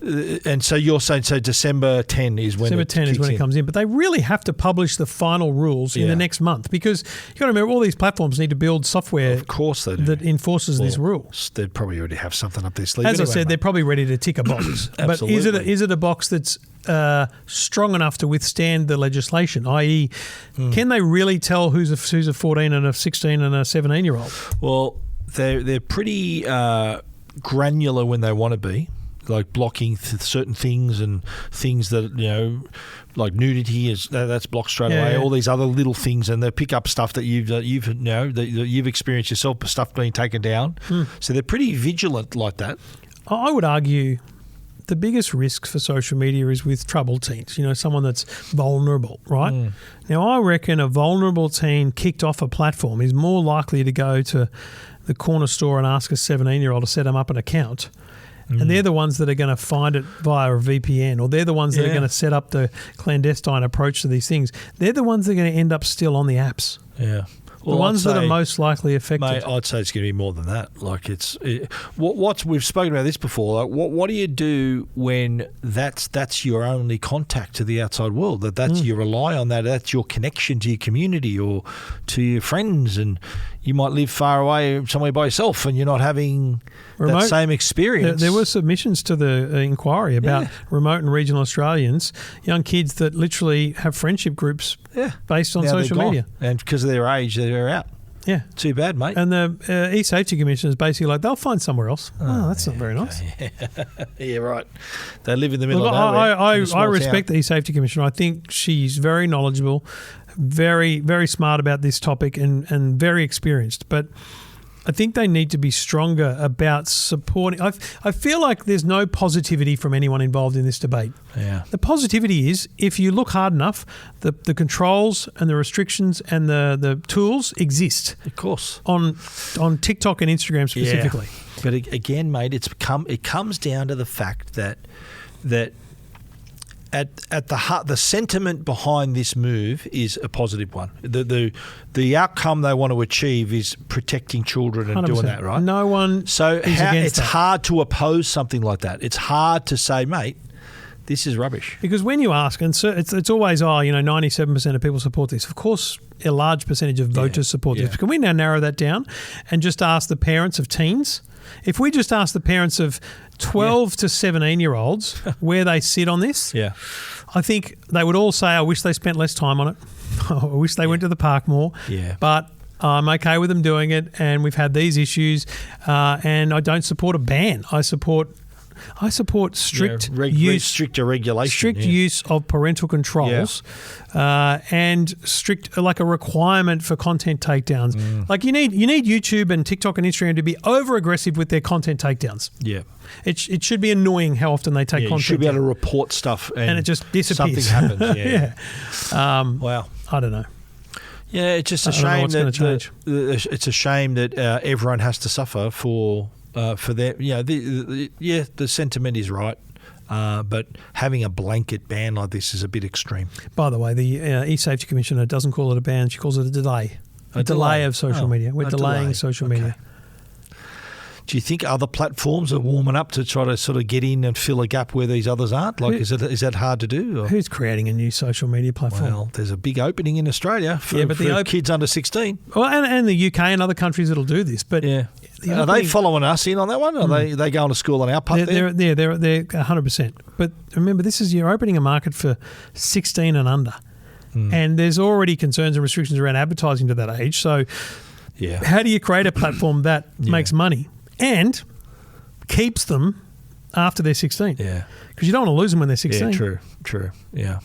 and so you're saying December 10 is when it comes in, but they really have to publish the final rules in the next month because you've got to remember all these platforms need to build software. Of course they do. That enforces this rule. They'd probably already have something up their sleeve. As anyway, I said, mate. They're probably ready to tick a box. But is it a box that's strong enough to withstand the legislation? I.e., can they really tell who's a 14 and a 16 and a 17-year-old? Well, they're pretty granular when they want to be. Like blocking certain things and things that, like nudity that's blocked straight away. All these other little things, and they pick up stuff that you've experienced yourself, stuff being taken down. So they're pretty vigilant like that. I would argue the biggest risk for social media is with troubled teens. Someone that's vulnerable, right? Now, I reckon a vulnerable teen kicked off a platform is more likely to go to the corner store and ask a 17-year-old to set them up an account. And they're the ones that are going to find it via a VPN, or they're the ones that are going to set up the clandestine approach to these things. They're the ones that are going to end up still on the apps. Yeah. Well, the ones that are most likely affected. Mate, I'd say it's going to be more than that. Like we've spoken about this before. Like what do you do when that's your only contact to the outside world? That's you rely on that. That's your connection to your community or to your friends, and you might live far away somewhere by yourself, and you're not having that same experience. There were submissions to the inquiry about remote and regional Australians, young kids that literally have friendship groups based on social media. And because of their age, they're out. Yeah. Too bad, mate. And the eSafety Commission is basically like, they'll find somewhere else. That's not very nice. Yeah, right. They live in the middle of nowhere. I respect the eSafety Commission. I think she's very knowledgeable, very, very smart about this topic and very experienced. But I think they need to be stronger about supporting. I feel like there's no positivity from anyone involved in this debate. Yeah. The positivity is if you look hard enough, the controls and the restrictions and the tools exist. Of course. On TikTok and Instagram specifically. Yeah. But again, mate, it comes down to the fact that at the heart, the sentiment behind this move is a positive one. The outcome they want to achieve is protecting children and 100%. Doing that, right? No one. It's hard to oppose something like that. It's hard to say, mate, this is rubbish. Because when you ask, and so it's always 97% of people support this. Of course, a large percentage of voters support this. Can we now narrow that down and just ask the parents of teens? If we just ask the parents of 12 to 17-year-olds where they sit on this, I think they would all say, I wish they spent less time on it. I wish they went to the park more. Yeah. But I'm okay with them doing it, and we've had these issues, and I don't support a ban. I support strict stricter regulation, strict use of parental controls, and strict like a requirement for content takedowns. Like you need YouTube and TikTok and Instagram to be over aggressive with their content takedowns. Yeah, it should be annoying how often they take content. You should be able to report stuff, and it just disappears. Something happens. Wow. I don't know. Yeah, it's just a shame that it's a shame that everyone has to suffer for their, the sentiment is right. But having a blanket ban like this is a bit extreme. By the way, the eSafety Commissioner doesn't call it a ban; she calls it a delay. A delay of social media. We're delaying social media. Do you think other platforms are warming up to try to sort of get in and fill a gap where these others aren't? Like, is that hard to do? Or? Who's creating a new social media platform? Well, there's a big opening in Australia for kids under 16. Well, and the UK and other countries that'll do this. But are they following us in on that one? Are they going to school on our putt there? They're 100%. But remember, you're opening a market for 16 and under. And there's already concerns and restrictions around advertising to that age. So how do you create a platform that makes money and keeps them after they're 16? Yeah. Because you don't want to lose them when they're 16. Yeah, true. Yeah.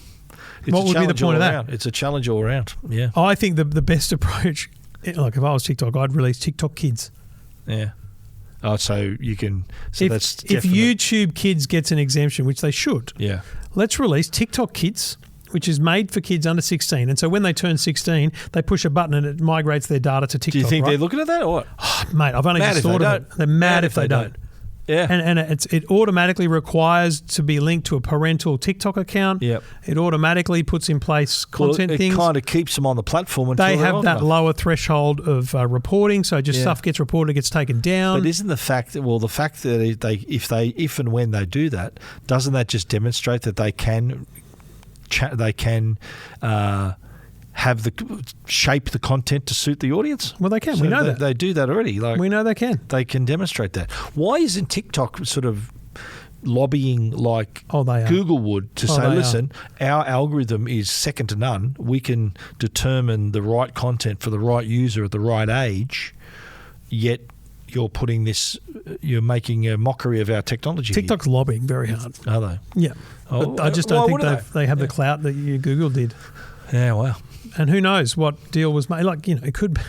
What would be the point of that? It's a challenge all around. Yeah. I think the best approach, like if I was TikTok, I'd release TikTok Kids. Yeah. Oh, so you can. So that's if YouTube Kids gets an exemption, which they should. Yeah. Let's release TikTok Kids, which is made for kids under 16. And so when they turn 16, they push a button and it migrates their data to TikTok. Do you think they're looking at that or what? Oh, mate, I've only just thought of it. They're mad if they don't. Yeah. And it automatically requires to be linked to a parental TikTok account. Yep. It automatically puts in place content things. It kind of keeps them on the platform until they have that enough. lower threshold of reporting, so stuff gets reported, it gets taken down. But isn't the fact that if and when they do that, doesn't that just demonstrate that they can shape the content to suit the audience? Well, they can. We know that. They do that already. We know they can. They can demonstrate that. Why isn't TikTok sort of lobbying like Google would to say, listen, our algorithm is second to none. We can determine the right content for the right user at the right age, yet you're making a mockery of our technology. TikTok's lobbying very hard. Are they? Yeah. But I just don't think they have the clout that Google did. Yeah, wow. And who knows what deal was made. Like, it could be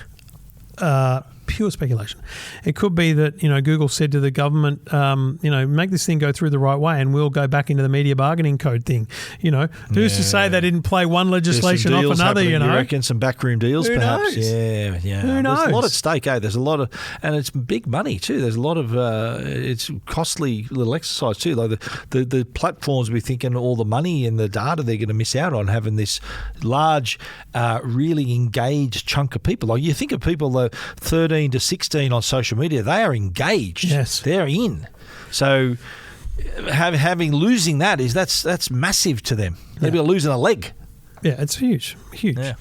pure speculation. It could be that, Google said to the government, make this thing go through the right way and we'll go back into the media bargaining code thing. Who's to say they didn't play one legislation off another, You reckon some backroom deals who perhaps? Knows? Yeah. Who knows? There's a lot at stake, There's a lot of, and it's big money too. There's a lot of, it's costly little exercise too. Like the platforms be thinking all the money and the data they're going to miss out on having this large, really engaged chunk of people. Like you think of people that 13 to 16 on social media, they are engaged. Yes. They're in. So losing that's massive to them. They'd be losing a leg. Yeah, it's huge. Yeah.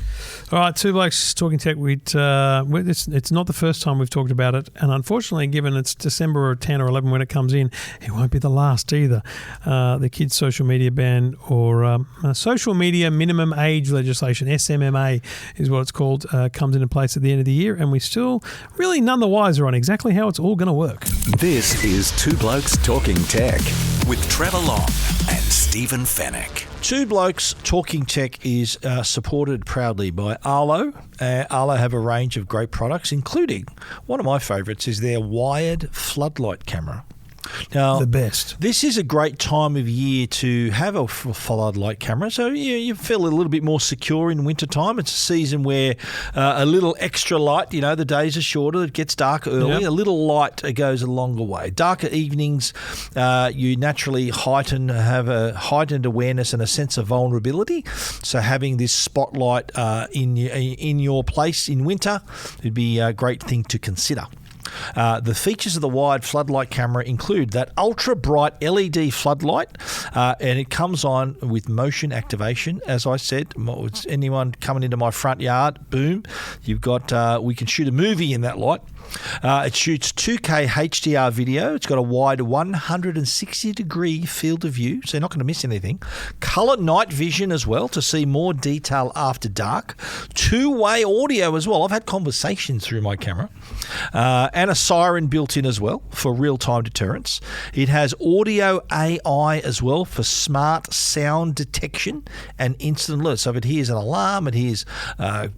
All right, Two Blokes Talking Tech. It's not the first time we've talked about it, and unfortunately, given it's December or 10 or 11 when it comes in, it won't be the last either. The kids' social media ban or social media minimum age legislation, SMMA is what it's called, comes into place at the end of the year, and we still really none the wiser on exactly how it's all going to work. This is Two Blokes Talking Tech with Trevor Long and Stephen Fennick. Two Blokes Talking Tech is supported proudly by Arlo. Arlo have a range of great products, including one of my favourites is their wired floodlight camera. Now, the best. This is a great time of year to have a floodlight camera, so you feel a little bit more secure in winter time. It's a season where a little extra light, the days are shorter, it gets dark early. Yep. A little light goes a longer way. Darker evenings, you naturally have a heightened awareness and a sense of vulnerability. So having this spotlight in your place in winter would be a great thing to consider. The features of the wired floodlight camera include that ultra bright LED floodlight, and it comes on with motion activation. As I said, anyone coming into my front yard, boom, you've got. We can shoot a movie in that light. It shoots 2K HDR video. It's got a wide 160-degree field of view, so you're not going to miss anything. Colour night vision as well to see more detail after dark. Two-way audio as well. I've had conversations through my camera. And a siren built in as well for real-time deterrence. It has audio AI as well for smart sound detection and instant alert. So if it hears an alarm, it hears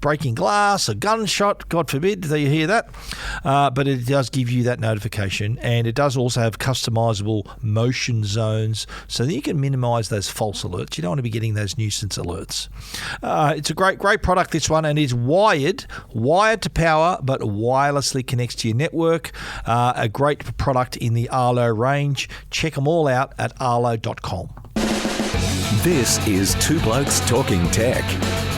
breaking glass, a gunshot, God forbid that you hear that. But it does give you that notification, and it does also have customizable motion zones so that you can minimize those false alerts. You don't want to be getting those nuisance alerts. It's a great product, this one, and is wired to power, but wirelessly connects to your network network, a great product in the Arlo range. Check them all out at arlo.com. This is Two Blokes Talking Tech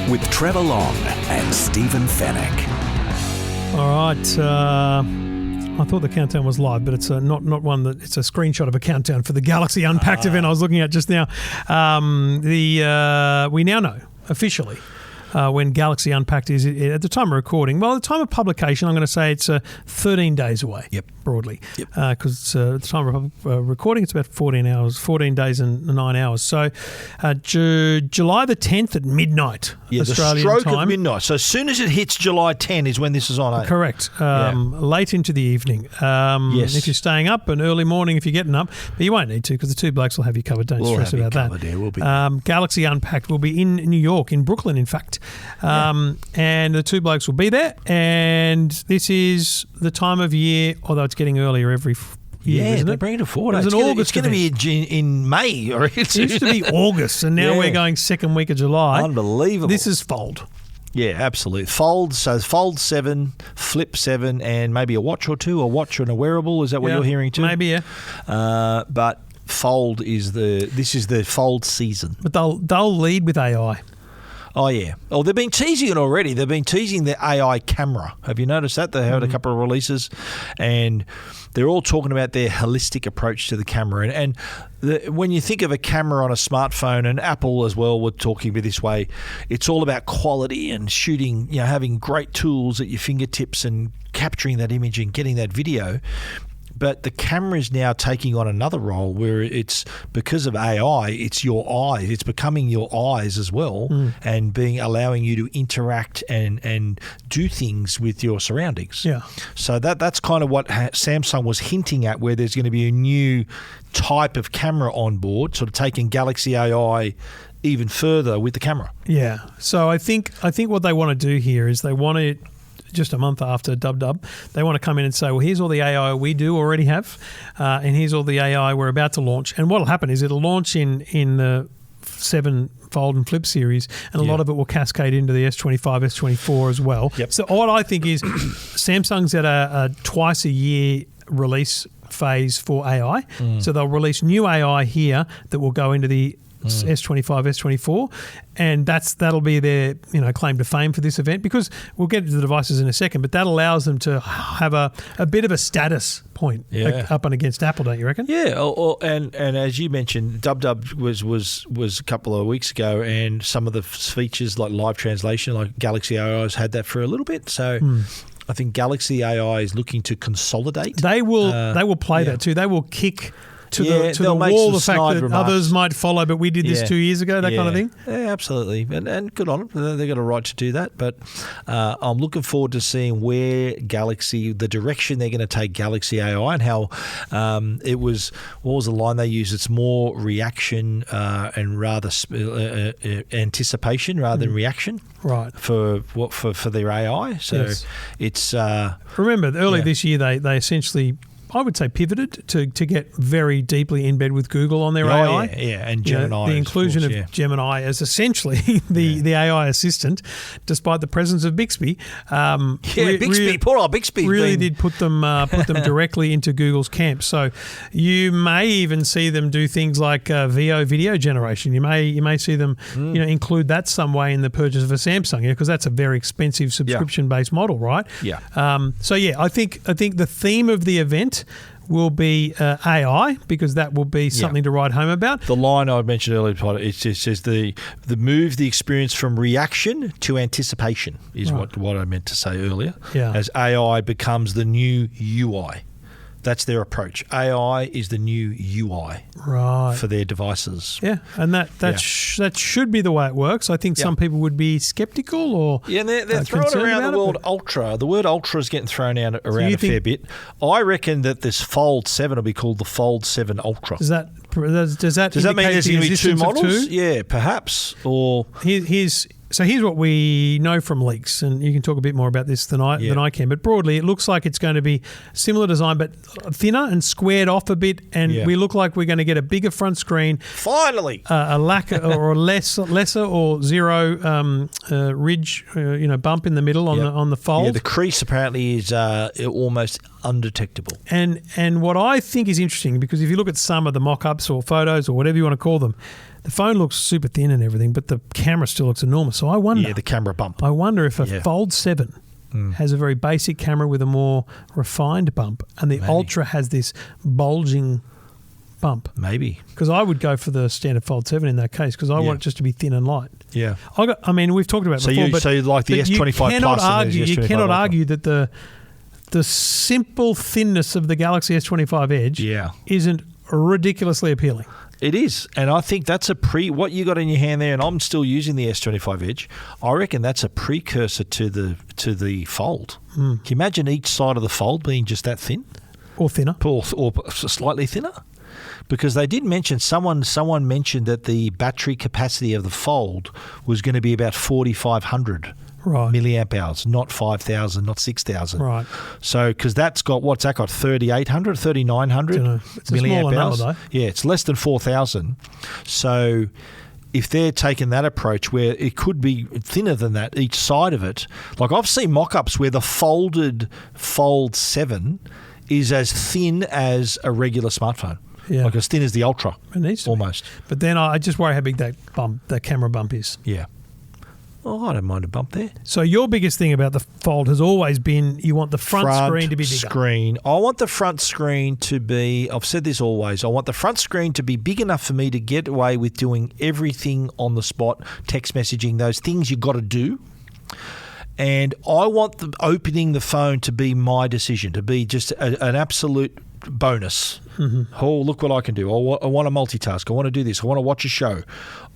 with Trevor Long and Stephen Fennick. All right. I thought the countdown was live, but it's not one that it's a screenshot of a countdown for the Galaxy Unpacked event I was looking at just now. We now know officially when Galaxy Unpacked is at the time of recording. Well, at the time of publication, I'm going to say it's 13 days away. Yep. Broadly, because at the time of recording, it's about 14 days and 9 hours. So July the 10th at midnight, Australian the stroke time. of midnight. So as soon as it hits July 10 is when this is on. Correct. Late into the evening. Yes. If you're staying up, and early morning if you're getting up, but you won't need to because the Two Blokes will have you covered. Don't stress about that. Yeah, we'll be Galaxy Unpacked will be in New York, in Brooklyn, in fact. And the Two Blokes will be there. And this is the time of year, although it's getting earlier every year, isn't they it? bring it forward. It's going to be in May. Or it used to be August, and now we're going second week of July. Unbelievable. This is Fold. Yeah, absolutely. Fold, so Fold 7, Flip 7, and maybe a watch or two, a watch and a wearable. Is that what you're hearing too? Maybe, yeah. But Fold is the Fold season. But they'll lead with AI. Oh, yeah. Oh, they've been teasing it already. They've been teasing the AI camera. Have you noticed that? They had a couple of releases, and they're all talking about their holistic approach to the camera. And when you think of a camera on a smartphone, and Apple as well were talking about this way, it's all about quality and shooting, having great tools at your fingertips and capturing that image and getting that video. But the camera is now taking on another role where it's, because of AI, it's your eyes. It's becoming your eyes as well, and allowing you to interact and do things with your surroundings. Yeah. So that's kind of what Samsung was hinting at, where there's going to be a new type of camera on board, sort of taking Galaxy AI even further with the camera. Yeah. So I think what they want to do here is they want to, just a month after Dub, they want to come in and say, well, here's all the AI we do already have, and here's all the AI we're about to launch. And what will happen is it'll launch in the 7 Fold and Flip series, and a lot of it will cascade into the S25, S24 as well. Yep. So what I think is Samsung's at a twice a year release phase for AI. So they'll release new AI here that will go into the S25, S24, and that'll be their claim to fame for this event, because we'll get into the devices in a second, but that allows them to have a bit of a status point up and against Apple, don't you reckon? Yeah, and as you mentioned, Dub was a couple of weeks ago, and some of the features like live translation, like Galaxy AI has had that for a little bit, so I think Galaxy AI is looking to consolidate. They will play that too. They will kick to the make wall some the fact snide that remarks. others might follow, but we did this 2 years ago, that kind of thing. Yeah, absolutely. And good on them. They've got a right to do that. But I'm looking forward to seeing where the direction they're going to take Galaxy AI, and how what was the line they used? It's more reaction and rather anticipation rather than reaction. Right. For their AI. So it's... Remember, early this year, they essentially, I would say, pivoted to get very deeply in bed with Google on their AI. And Gemini. The inclusion of Gemini as essentially the AI assistant, despite the presence of Bixby. Bixby, poor old Bixby. Really did put them directly into Google's camp. So you may even see them do things like VO video generation. You may see them include that some way in the purchase of a Samsung, because that's a very expensive subscription-based model, right? Yeah. I think the theme of the event will be AI, because that will be something to write home about. The line I mentioned earlier, it says the move the experience from reaction to anticipation is what I meant to say earlier. Yeah. As AI becomes the new UI. That's their approach. AI is the new UI for their devices. Yeah, and that should be the way it works. I think some people would be skeptical or and they're throwing around the word ultra. The word ultra is getting thrown around a fair bit. I reckon that this Fold 7 will be called the Fold 7 Ultra. Does that mean there's going to be 2 models? Yeah, perhaps. Or here's what we know from leaks, and you can talk a bit more about this than I can. But broadly, it looks like it's going to be similar design, but thinner and squared off a bit. And we look like we're going to get a bigger front screen. Finally, a lack or lesser or zero ridge, bump in the middle on the Fold. Yeah, the crease apparently is almost undetectable. And what I think is interesting, because if you look at some of the mock-ups or photos or whatever you want to call them, the phone looks super thin and everything, but the camera still looks enormous. So I wonder. Yeah, the camera bump. I wonder if a Fold 7 has a very basic camera with a more refined bump, and the Ultra has this bulging bump. Maybe. Because I would go for the standard Fold 7 in that case, because I want it just to be thin and light. Yeah. I mean, we've talked about it before. So you like the S25 Plus? You cannot argue that the simple thinness of the Galaxy S25 Edge isn't ridiculously appealing. It is, and I think that's what you got in your hand there, and I'm still using the S25 Edge. I reckon that's a precursor to the Fold. Can you imagine each side of the Fold being just that thin? Or thinner. Or slightly thinner? Because they did mention, someone mentioned that the battery capacity of the Fold was going to be about 4,500 milliamp hours, not 5,000, not 6,000. Right. So, because that's got, what's that got, 3,800, 3,900 it's a milliamp smaller hours? Number, though. Yeah, it's less than 4,000. So, if they're taking that approach where it could be thinner than that, each side of it, like I've seen mock-ups where the folded Fold 7 is as thin as a regular smartphone. Yeah. Like as thin as the Ultra. It needs to almost. Be. But then I just worry how big that camera bump is. Yeah. Oh, I don't mind a bump there. So your biggest thing about the Fold has always been you want the front screen to be bigger. I want the front screen to be, I've said this always, I want the front screen to be big enough for me to get away with doing everything on the spot, text messaging, those things you've got to do. And I want opening the phone to be my decision, to be just an absolute bonus. Mm-hmm. Oh, look what I can do. I want to multitask. I want to do this. I want to watch a show.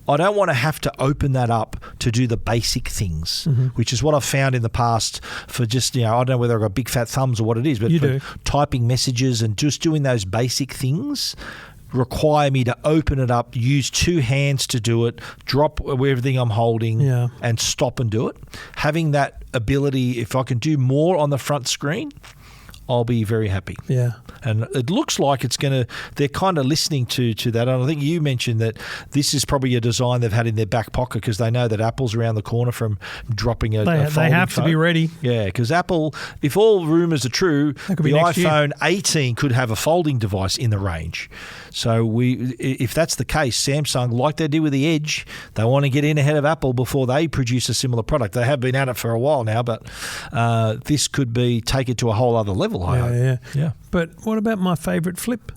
I don't want to have to open that up to do the basic things, which is what I've found in the past for just, I don't know whether I've got big fat thumbs or what it is, but for typing messages and just doing those basic things require me to open it up, use two hands to do it, drop everything I'm holding and stop and do it. Having that ability, if I can do more on the front screen, I'll be very happy. Yeah. And it looks like they're kind of listening to that. And I think you mentioned that this is probably a design they've had in their back pocket because they know that Apple's around the corner from dropping a folding They have phone. to be ready. Yeah, because Apple, if all rumours are true, the iPhone 18 could have a folding device in the range. So if that's the case, Samsung, like they did with the Edge, they want to get in ahead of Apple before they produce a similar product. They have been at it for a while now, but this could take it to a whole other level, I hope. Yeah. But what about my favourite Flip?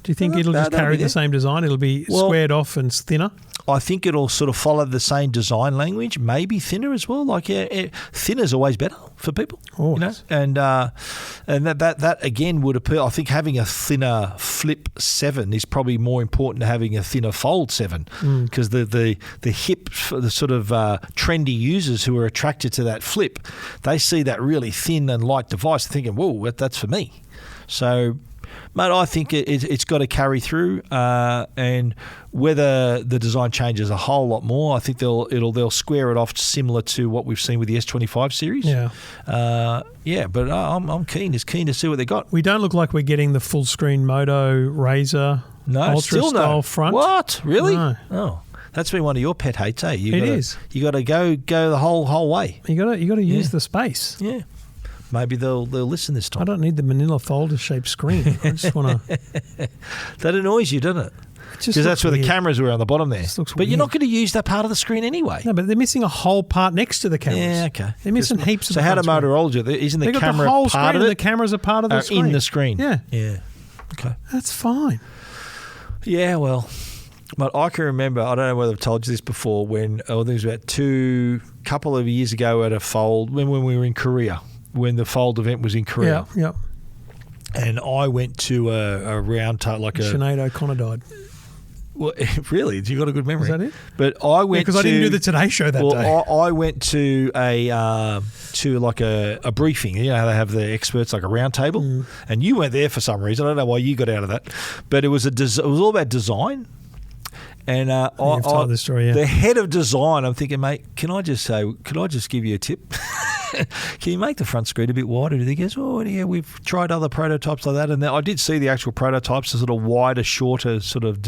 Do you think it'll just carry the same design? It'll be squared off and thinner? I think it'll sort of follow the same design language, maybe thinner as well. Like thinner is always better for people, and that again would appeal. I think having a thinner Flip 7 is probably more important than having a thinner Fold 7 because the hip, the sort of trendy users who are attracted to that Flip, they see that really thin and light device, thinking, "Whoa, that's for me." So. Mate, I think it's got to carry through, and whether the design changes a whole lot more, I think they'll square it off similar to what we've seen with the S25 series. Yeah, but I'm keen to see what they got. We don't look like we're getting the full screen Moto Razr Ultra style front. What? Really? No. Oh. That's been one of your pet hates, eh? It is. You got to go the whole way. You got to use the space. Yeah. Maybe they'll listen this time. I don't need the manila folder-shaped screen. I just want to... That annoys you, doesn't it? Because that's where the cameras were on the bottom there. But you're not going to use that part of the screen anyway. No, but they're missing a whole part next to the cameras. Yeah, okay. They're missing heaps of So how do Motorola, isn't the camera the whole part screen of it? The cameras are part of the screen. In the screen. Yeah. Yeah. Okay. That's fine. Yeah, well... But I can remember, I don't know whether I've told you this before, when I think it was about couple of years ago at a Fold, when we were in Korea, when the Fold event was in Korea. Yeah. And I went to a round table, like Sinead O'Connor died. Well, really? You got a good memory. Is that it? But I went because I didn't do the Today Show that day. I went to a briefing. You know how they have the experts, like a round table, and you weren't there for some reason. I don't know why you got out of that, but it was all about design. And you've told this story, the head of design, I'm thinking, mate, could I just give you a tip? Can you make the front screen a bit wider? And he goes, oh, yeah, we've tried other prototypes like that. And I did see the actual prototypes, the sort of wider, shorter sort of.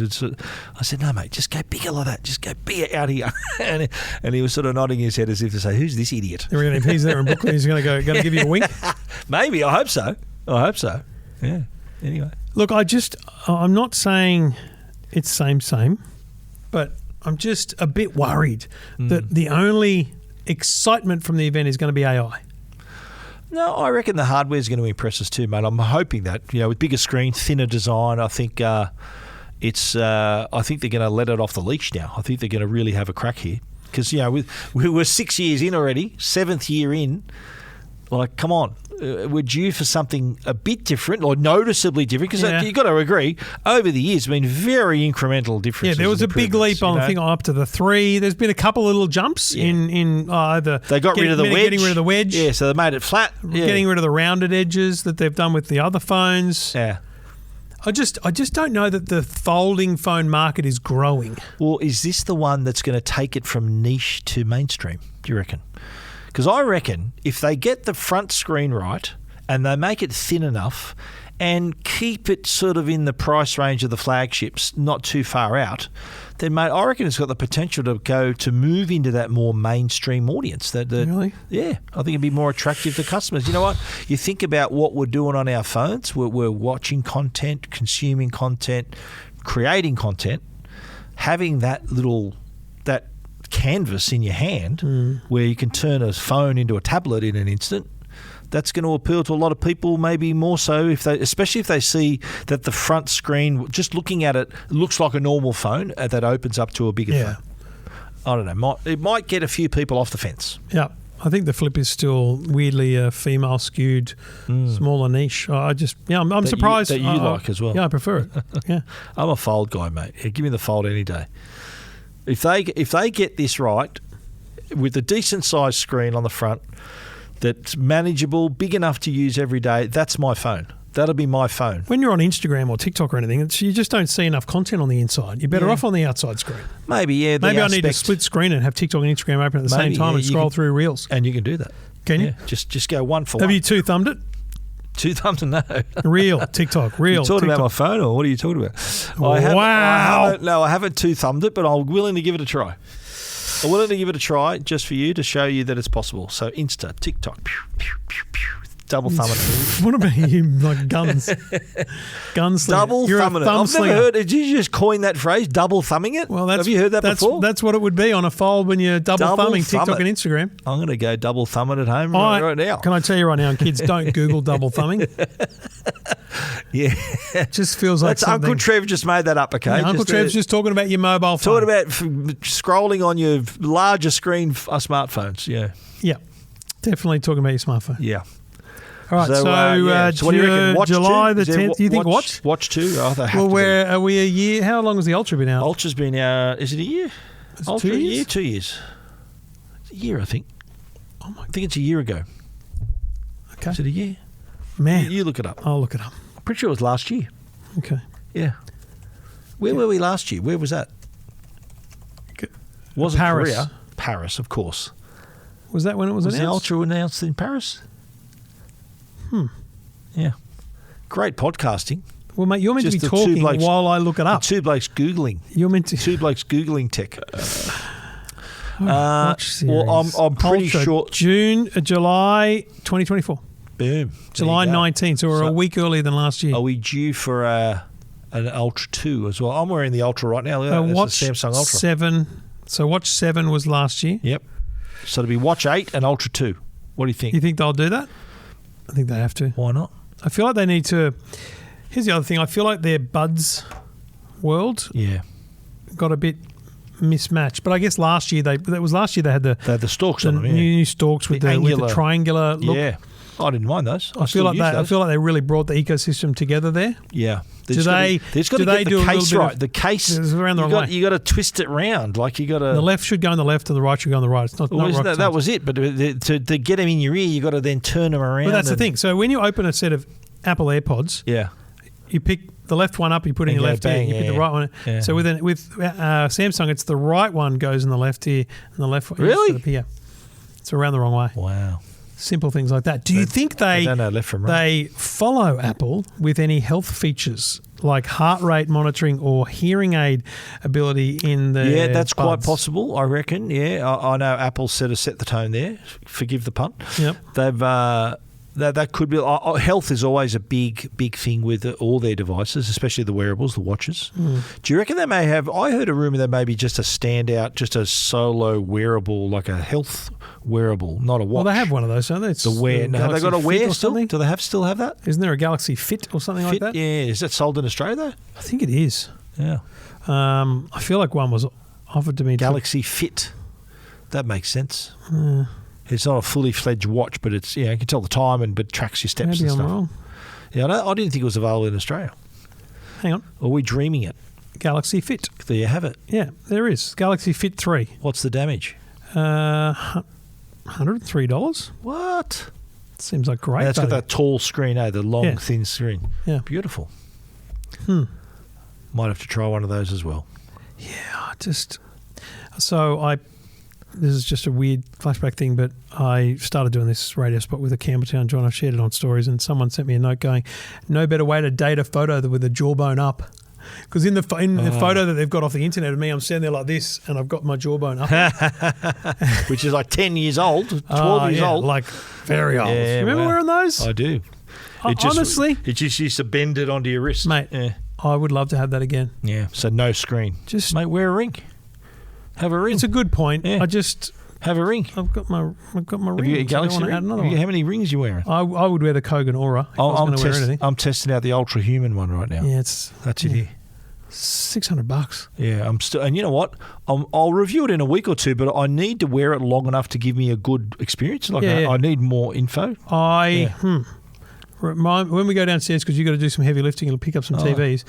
I said, no, mate, just go bigger like that. Just go bigger out here. and he was sort of nodding his head as if to say, who's this idiot? If he's there in Brooklyn, he's going to give you a wink? Maybe, I hope so. I hope so. Yeah. Anyway. Look, I'm not saying it's same, but I'm just a bit worried that the only excitement from the event is going to be AI. No, I reckon the hardware is going to impress us too, mate. I'm hoping that, with bigger screen, thinner design. I think I think they're going to let it off the leash now. I think they're going to really have a crack here because we're 6 years in already, 7th year in. Like, come on. We're due for something a bit different or noticeably different because you've got to agree, over the years, there have been very incremental differences. Yeah, there was a big leap on, I think, up to the 3. There's been a couple of little jumps in either. They got rid of the wedge. Getting rid of the wedge. Yeah, so they made it flat. Yeah. Getting rid of the rounded edges that they've done with the other phones. Yeah. I just don't know that the folding phone market is growing. Well, is this the one that's going to take it from niche to mainstream, do you reckon? Because I reckon if they get the front screen right and they make it thin enough and keep it sort of in the price range of the flagships, not too far out, then, mate, I reckon it's got the potential to move into that more mainstream audience. Really? Yeah, I think it'd be more attractive to customers. You know what? You think about what we're doing on our phones. We're watching content, consuming content, creating content, having that canvas in your hand where you can turn a phone into a tablet in an instant. That's going to appeal to a lot of people, maybe more so especially if they see that the front screen, just looking at it, looks like a normal phone that opens up to a bigger phone. I don't know. It might get a few people off the fence. Yeah. I think the Flip is still weirdly a female skewed, smaller niche. I'm surprised that you like as well. Yeah, I prefer it. Yeah, I'm a fold guy, mate. Give me the fold any day. If they get this right, with a decent sized screen on the front, that's manageable, big enough to use every day, that's my phone. That'll be my phone. When you're on Instagram or TikTok or anything, you just don't see enough content on the inside. You're better off on the outside screen. Maybe I need to split screen and have TikTok and Instagram open at the same time and scroll through Reels. And you can do that. Can you? Just go one for one. Have you two-thumbed it? Two thumbs? No. Real TikTok. Real. You're talking TikTok. about my phone, or what are you talking about? I haven't two-thumbed it, but I'm willing to give it a try. I'm willing to give it a try just for you, to show you that it's possible. So Insta, TikTok, pew, pew, pew, pew, double thumbing it. What about you, like guns? Gunslinger. Double thumbing it. I've never heard. Did you just coin that phrase, double thumbing it? Well, have you heard that before? That's what it would be on a fold when you're double thumbing TikTok and Instagram. I'm going to go double thumbing at home right now. Can I tell you right now, kids, don't Google double thumbing. Yeah. It just feels like something. Uncle Trev just made that up, okay? Yeah, Uncle Trev's just talking about your mobile phone. Talking about scrolling on your larger screen smartphones, yeah. Yeah, definitely talking about your smartphone. Yeah. All right, so what do you reckon? Watch July 2? the 10th. Do you think watch? Watch 2? Oh, they have well, to where are we a year? How long has the Ultra been out? Ultra's been out, is it a year? Is Ultra, 2 years? Yeah, 2 years. It's a year, I think. I think it's a year ago. Okay. Is it a year? Man. You look it up. I'll look it up. I'm pretty sure it was last year. Okay. Yeah. Where were we last year? Where was that? Was it Paris. Korea? Paris, of course. Was that when it was announced? Was the Ultra announced in Paris? Yeah. Great podcasting. Well, mate, you're meant to be talking while I look it up. Two blokes Googling. You're meant to. Two blokes Googling tech. Watch series. Well, I'm pretty sure. July 2024. Boom. July 19, so we're a week earlier than last year. Are we due for an Ultra 2 as well? I'm wearing the Ultra right now. Watch a Samsung Ultra. 7. So Watch 7 was last year. Yep. So it'll be Watch 8 and Ultra 2. What do you think? You think they'll do that? I think they have to. Why not? I feel like they need to. Here's the other thing. I feel like their Buds world got a bit mismatched. But I guess last year they had the stalks on them, new stalks with the triangular look. Yeah. I didn't mind those. I feel like they really brought the ecosystem together there. Yeah. Do they do the case right? The case around the wrong way. You got to twist it round, like you got to. The left should go on the left, and the right should go on the right. It's not that was it. But to get them in your ear, you got to then turn them around. But that's the thing. So when you open a set of Apple AirPods, you pick the left one up, you put it in your left ear. You pick the right one. Yeah. So with Samsung, it's the right one goes in the left ear, and the left one really. Yeah, it's around the wrong way. Wow. Simple things like that. Do you think they follow Apple with any health features like heart rate monitoring or hearing aid ability in the Yeah, that's buds? quite possible, I reckon. Yeah, I know Apple set the tone there. Forgive the pun. Yep. They've That could be. Health is always a big thing with all their devices, especially the wearables, the watches. Do you reckon they may have? I heard a rumor that maybe just a standout, just a solo wearable, like a health wearable, not a watch. Well, they have one of those, don't they? It's the Wear. the Have they got a Galaxy Wear Fit or still? something? Do they still have that? Isn't there a Galaxy Fit or something like that? Yeah. Is that sold in Australia though? I think it is. Yeah. I feel like one was offered to me. Galaxy Fit. That makes sense. It's not a fully fledged watch, but it's you can tell the time but tracks your steps Maybe and I'm stuff. wrong. Yeah, I didn't think it was available in Australia. Hang on. Are we dreaming it? Galaxy Fit. There you have it. Yeah, there is. Galaxy Fit 3. What's the damage? $103. What? Seems like great. And it's got value. that tall screen, the long, Yeah. thin screen. Yeah. Beautiful. Might have to try one of those as well. Yeah, this is just a weird flashback thing, but I started doing this radio spot with a Campbelltown John. I shared it on stories, and someone sent me a note going, no better way to date a photo than with a jawbone up. Because in the photo that they've got off the internet of me, I'm standing there like this, and I've got my jawbone up. Which is like 10 years old, 12 years old. Like very old. Yeah, Remember wow. wearing those? I do. Honestly? It just used to bend it onto your wrist. Mate, Yeah. I would love to have that again. Yeah. So no screen. Just Mate, wear a ring. Have a ring. It's a good point. Yeah. Have a ring. I've got my ring. Have you got a Galaxy ring? Add another one. How many rings are you wearing? I would wear the Kogan Aura if I was going to wear anything. I'm testing out the Ultra Human one right now. Yeah, That's it here. $600. Yeah, I'm still, and you know what? I'll review it in a week or two, but I need to wear it long enough to give me a good experience. I need more info. When we go downstairs, because you've got to do some heavy lifting and pick up some TVs.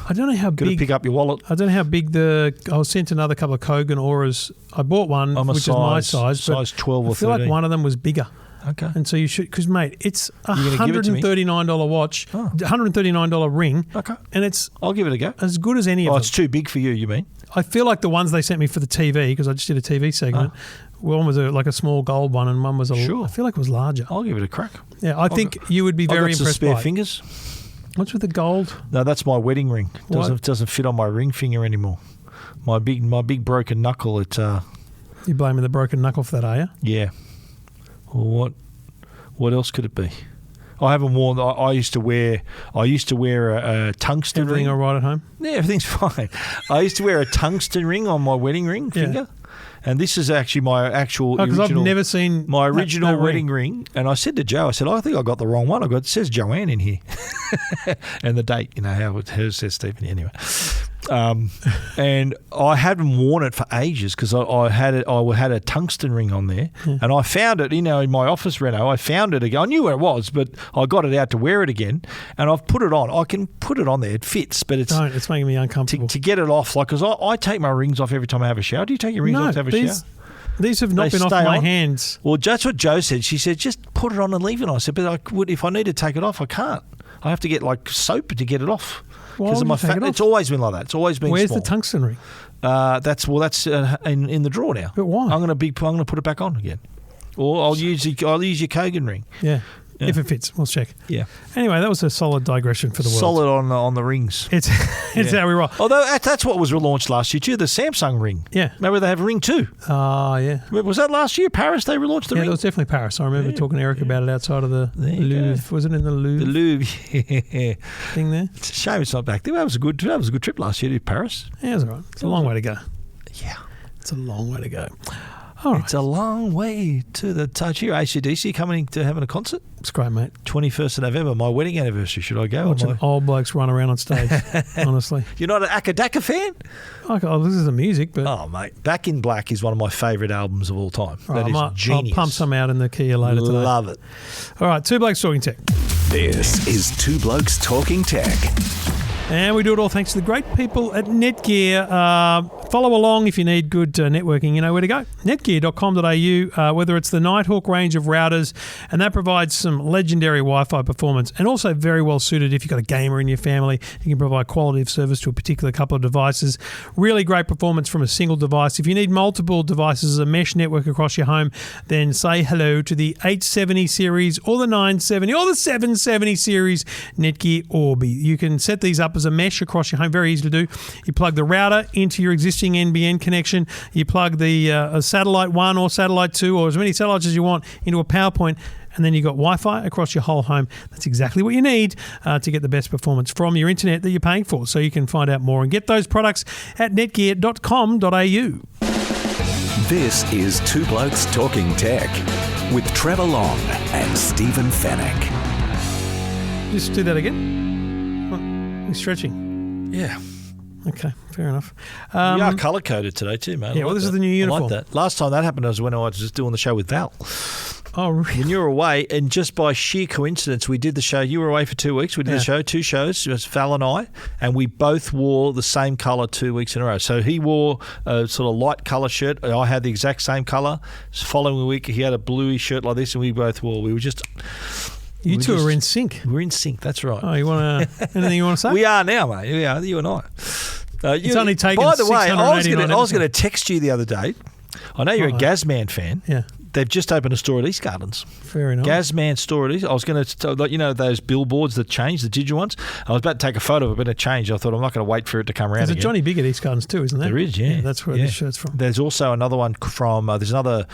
I don't know how Got to big. pick up your wallet. I don't know how big I was sent another couple of Kogan Auras. I bought one, which is my size, but 12 or 13. I feel like one of them was bigger. Okay. And so you should, because mate, it's a You're gonna give it to me? $139 watch, $139 ring, Okay. and it's I'll give it a go. as good as any of them. It's too big for you, you mean? I feel like the ones they sent me for the TV, because I just did a TV segment. One was like a small gold one, and one was Sure. I feel like it was larger. I'll give it a crack. Yeah, I think you would be very I've got some impressed spare by it. fingers. What's with the gold? No, that's my wedding ring. What? Doesn't fit on my ring finger anymore. My big broken knuckle. You're blaming the broken knuckle for that, are you? Yeah. Well, what else could it be? I haven't worn. I used to wear a tungsten Everything ring. all right at home? Yeah, everything's fine. I used to wear a tungsten ring on my wedding ring finger, and this is actually my actual Because original. I've never seen my original no wedding ring. And I said to Joe, I think I got the wrong one. It says Joanne in here, and the date. You know how hers says Stephen. Anyway, and I hadn't worn it for ages because I had a tungsten ring on there, and I found it. In my office reno, I found it again. I knew where it was, but I got it out to wear it again, and I've put it on. I can put it on there. It fits, but it's making me uncomfortable. to get it off. Like, because I take my rings off every time I have a shower. Do you take your rings off to have a shower? These have not They been off stay my on? hands. Well, that's what Joe said. She said, just put it on and leave it on. I said, but if I need to take it off, I can't. I have to get like soap to get it off. Why Because would of my you take it off? It's always been like that. It's always been Where's small. the tungsten ring? That's in the drawer now. But why? I'm going to put it back on again, or I'll use your Kogan ring. Yeah. If it fits, we'll check. Yeah. Anyway, that was a solid digression for the world. Solid on the rings. It's how we roll. Although that's what was relaunched last year too. The Samsung ring. Yeah. Maybe they have a ring too. Yeah. Was that last year? Paris they relaunched the Yeah, ring. that was definitely Paris. I remember talking to Eric about it outside of the There you Louvre. go. Was it in the Louvre The Louvre. Yeah. thing there? It's a shame it's not back there. That was a good trip last year to Paris. Yeah, it's all right. It's a long way to go. Yeah. It's a long way to go. All right. It's a long way to the touch here. AC/DC coming to having a concert. It's great, mate. 21st of November, my wedding anniversary. Should I go? Watching old blokes run around on stage, honestly. You're not an Akadaka fan? This is the music, but Oh, mate. Back in Black is one of my favourite albums of all time. all right, That is genius. I'll pump some out in the Kia later today. Love it. All right, Two Blokes Talking Tech. This is Two Blokes Talking Tech. And we do it all thanks to the great people at Netgear. Follow along if you need good networking. You know where to go. Netgear.com.au, whether it's the Nighthawk range of routers, and that provides some legendary Wi-Fi performance, and also very well suited if you've got a gamer in your family. You can provide quality of service to a particular couple of devices. Really great performance from a single device. If you need multiple devices as a mesh network across your home, then say hello to the 870 series or the 970 or the 770 series Netgear Orbi. You can set these up as a mesh across your home. Very easy to do. You plug the router into your existing existing NBN connection. You plug the satellite 1 or satellite 2 or as many satellites as you want into a power point, and then you've got Wi-Fi across your whole home. That's exactly what you need to get the best performance from your internet that you're paying for. So you can find out more and get those products at netgear.com.au. This is Two Blokes Talking Tech with Trevor Long and Stephen Fennick. Just do that again. You're stretching. Yeah. Okay, fair enough. We are colour-coded today too, mate. Yeah, well, this is the new uniform. I like that. Last time that happened was when I was just doing the show with Val. Oh, really? When you were away, and just by sheer coincidence, we did the show. You were away for 2 weeks. We did the show, 2 shows. It was Val and I, and we both wore the same colour 2 weeks in a row. So he wore a sort of light colour shirt. I had the exact same colour. The following week, he had a bluey shirt like this, and we both wore. We were just... You two are in sync. We're in sync, that's right. Oh, you want to... Anything you want to say? We are now, mate. We are, you and I. It's only taken By the way, I was going to to text you the other day. I know you're a Gazman fan. Yeah. They've just opened a store at East Gardens. Fair enough. Gazman store at East. I was going to, those billboards that change, the digital ones. I was about to take a photo of it, but it changed. I thought I'm not going to wait for it to come around. There's again. a Johnny Big at East Gardens too, isn't there? There is, yeah. That's where this shirt's from. There's also another one from, there's another,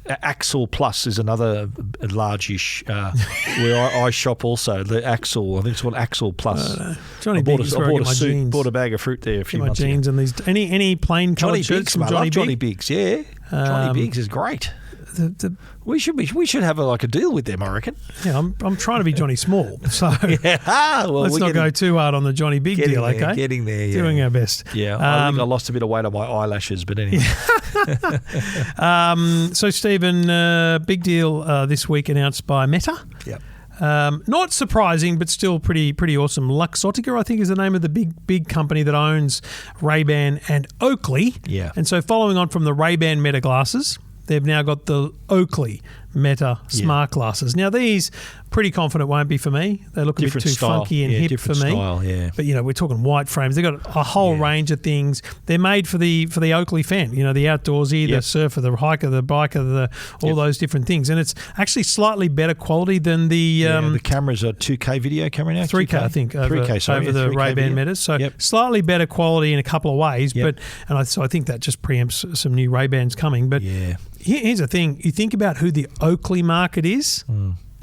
Axel Plus is another large-ish, where I shop also. The Axel, I think it's called Axel Plus. Johnny Big is where I get my jeans. Bought a bag of fruit there a few months ago. Jeans and these, any plain coloured shirts from Johnny Big? Johnny Biggs, yeah. Johnny Biggs is great. We should have a deal with them, I reckon. Yeah, I'm trying to be Johnny Small, so well, let's not go too hard on the Johnny Big deal, okay? Getting there, yeah. Doing our best. Yeah, I think I lost a bit of weight on my eyelashes, but anyway. So, Stephen, big deal this week announced by Meta. Yep. Not surprising, but still pretty awesome. Luxottica, I think, is the name of the big company that owns Ray-Ban and Oakley. Yeah. And so following on from the Ray-Ban Meta glasses, they've now got the Oakley Meta smart glasses. Now, these, pretty confident won't be for me. They look a bit too funky and hip for me. Style, yeah. But, we're talking white frames. They've got a whole range of things. They're made for the Oakley fan, the outdoorsy, the surfer, the hiker, the biker, all those different things. And it's actually slightly better quality than the... the camera's a 2K video camera now? 3K, I think, over the Ray-Ban Metas. So slightly better quality in a couple of ways. Yep. So I think that just preempts some new Ray-Bans coming. But here's the thing. You think about who the Oakley market is.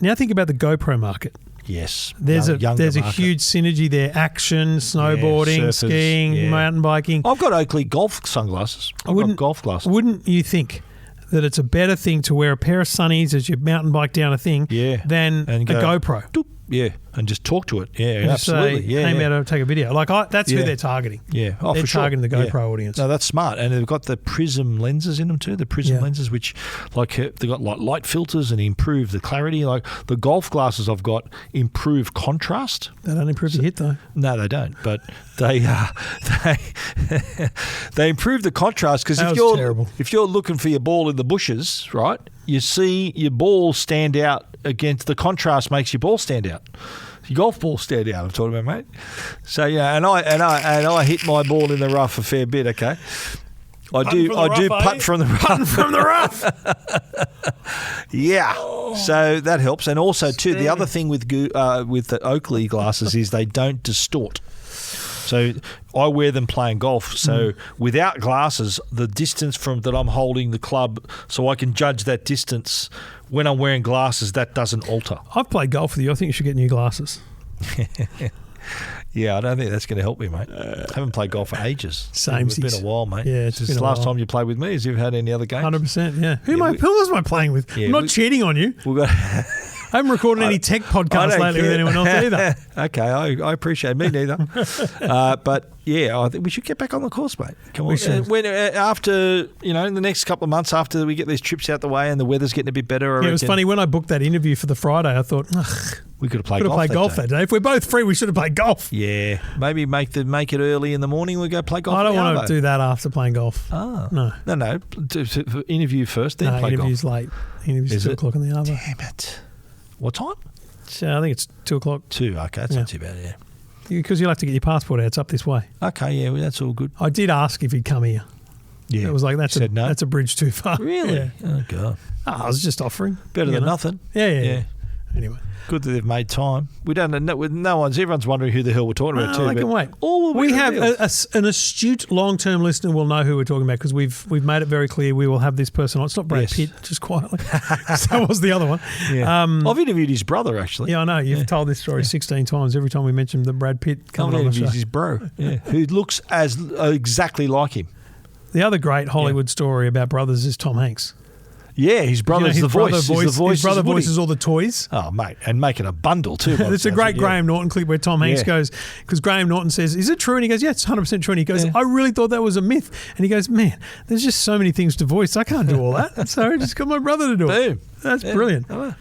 Now think about the GoPro market. Yes. There's a huge synergy there. Action, snowboarding, surfers, skiing, mountain biking. I've got Oakley golf sunglasses. I've got golf glasses. Wouldn't you think that it's a better thing to wear a pair of sunnies as you mountain bike down a thing than a GoPro? Doop. Yeah, and just talk to it. Yeah, absolutely. Hey, man, I'll take a video. That's who they're targeting. Yeah, they're for sure. targeting the GoPro audience. No, that's smart, and they've got the prism lenses in them too. The prism lenses, which they've got light filters and improve the clarity. Like the golf glasses I've got improve contrast. They don't improve the hit though. No, they don't. But they they improve the contrast because if you're looking for your ball in the bushes, right, you see your ball stand out against the contrast makes your ball stand out. Your golf ball stand out. I'm talking about, mate. So and I hit my ball in the rough a fair bit. Okay, I do putt from the rough. Putting from the rough. Yeah. So that helps, and also too the other thing with the Oakley glasses is they don't distort. So I wear them playing golf. So without glasses, the distance that I'm holding the club, so I can judge that distance. When I'm wearing glasses, that doesn't alter. I've played golf with you. I think you should get new glasses. Yeah, I don't think that's going to help me, mate. I haven't played golf for ages. Same. It's been a while, mate. Yeah, it's been a last while. time you played with me. Has you had any other games? 100%, yeah. Who was I playing with? I'm not cheating on you. I haven't recorded any tech podcasts lately with anyone else either. Okay, I appreciate it. Me neither. But yeah, I think we should get back on the course, mate. Come on. After in the next couple of months, after we get these trips out the way and the weather's getting a bit better. It was funny when I booked that interview for the Friday. I thought, we could have played golf that day. If we're both free, we should have played golf. Yeah, maybe make it early in the morning. We go play golf. I don't want to do that after playing golf. Oh no. Interview first, then play golf. Interview's late. Interview's 2 o'clock in the Arvo. Damn it. What time? So I think it's 2 o'clock. 2, okay, that's not too bad, yeah. Because you'll have to get your passport out. It's up this way. Okay, yeah, well, that's all good. I did ask if he'd come here. Yeah. It was like, that's no. That's a bridge too far. Really? Yeah. Oh, God. I was just offering. Better than nothing. Yeah. Anyway. Good that they've made time. We don't know. Everyone's wondering who the hell we're talking about too. They can wait. All We have an astute long-term listener will know who we're talking about because we've made it very clear we will have this person on. It's not Brad Pitt, just quietly. So was the other one. Yeah. I've interviewed his brother, actually. Yeah, I know. You've told this story 16 times every time we mention the Brad Pitt coming on the show. His bro, who looks exactly like him. The other great Hollywood story about brothers is Tom Hanks. Yeah, his brother's the voice. His brother voices all the toys. Oh, mate, and making a bundle too. It's a great Graham Norton clip where Tom Hanks goes, because Graham Norton says, "Is it true?" And he goes, "Yeah, it's 100% true." And he goes, "I really thought that was a myth." And he goes, "Man, there's just so many things to voice. I can't do all that. So I just got my brother to do it." Boom. That's brilliant. I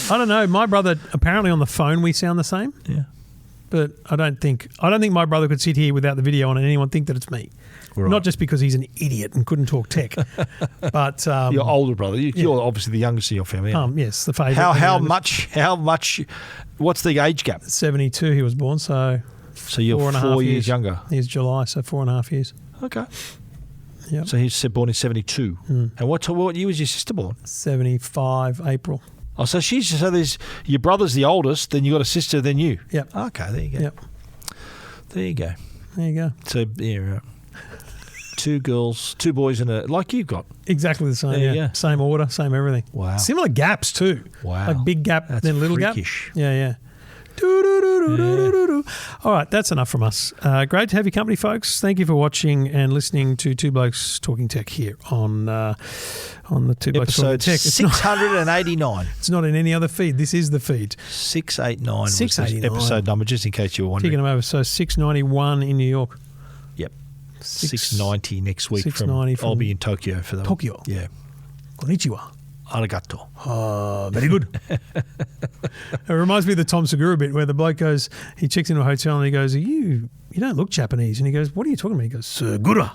don't know. My brother, apparently on the phone we sound the same. Yeah. But I don't think my brother could sit here without the video on and anyone think that it's me. Right. Not just because he's an idiot and couldn't talk tech, but your older brother. You're obviously the youngest in your family. Yes, the favourite. How much? What's the age gap? 72. He was born, so you're 4 years younger. He's July, so 4.5 years. Okay. Yeah. So he's born in 72. And what year was your sister born? 75 April. Oh, so there's your brother's the oldest, then you got a sister, then you. Yep. Okay, there you go. Yep. There you go. There you go. So right. 2 girls, 2 boys, and like you've got. Exactly the same. There you go. Same order, same everything. Wow. Similar gaps too. Wow. Like big gap, That's then little freakish. gap. Yeah. Do-do-do-do-do-do-do. All right, that's enough from us. Great to have you company, folks. Thank you for watching and listening to Two Blokes Talking Tech here on the Two Blokes Talking Episode Tech. 689. It's not in any other feed. This is the feed. 689 was 689. the episode number, just in case you were wondering. Kicking them over. So 691 in New York. Yep. 690 next week. 690 I'll be in Tokyo for that. Tokyo. Yeah. Konnichiwa. Arigato. Very good. It reminds me of the Tom Segura bit where the bloke goes, he checks into a hotel and he goes, you don't look Japanese. And he goes, what are you talking about? He goes, Segura.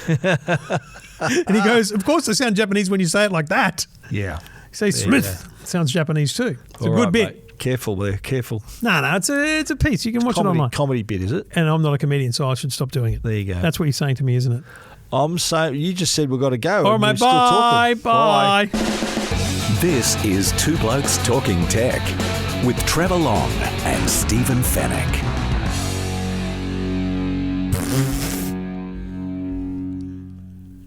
And he goes, of course I sound Japanese when you say it like that. Yeah. You say Smith. It sounds Japanese too. It's a good bit. Mate. Careful there, careful. No, it's a piece. You can watch it online. Comedy bit, is it? And I'm not a comedian, so I should stop doing it. There you go. That's what you're saying to me, isn't it? I'm saying, you just said we've got to go. All right, mate, bye. This is Two Blokes Talking Tech with Trevor Long and Stephen Fennick.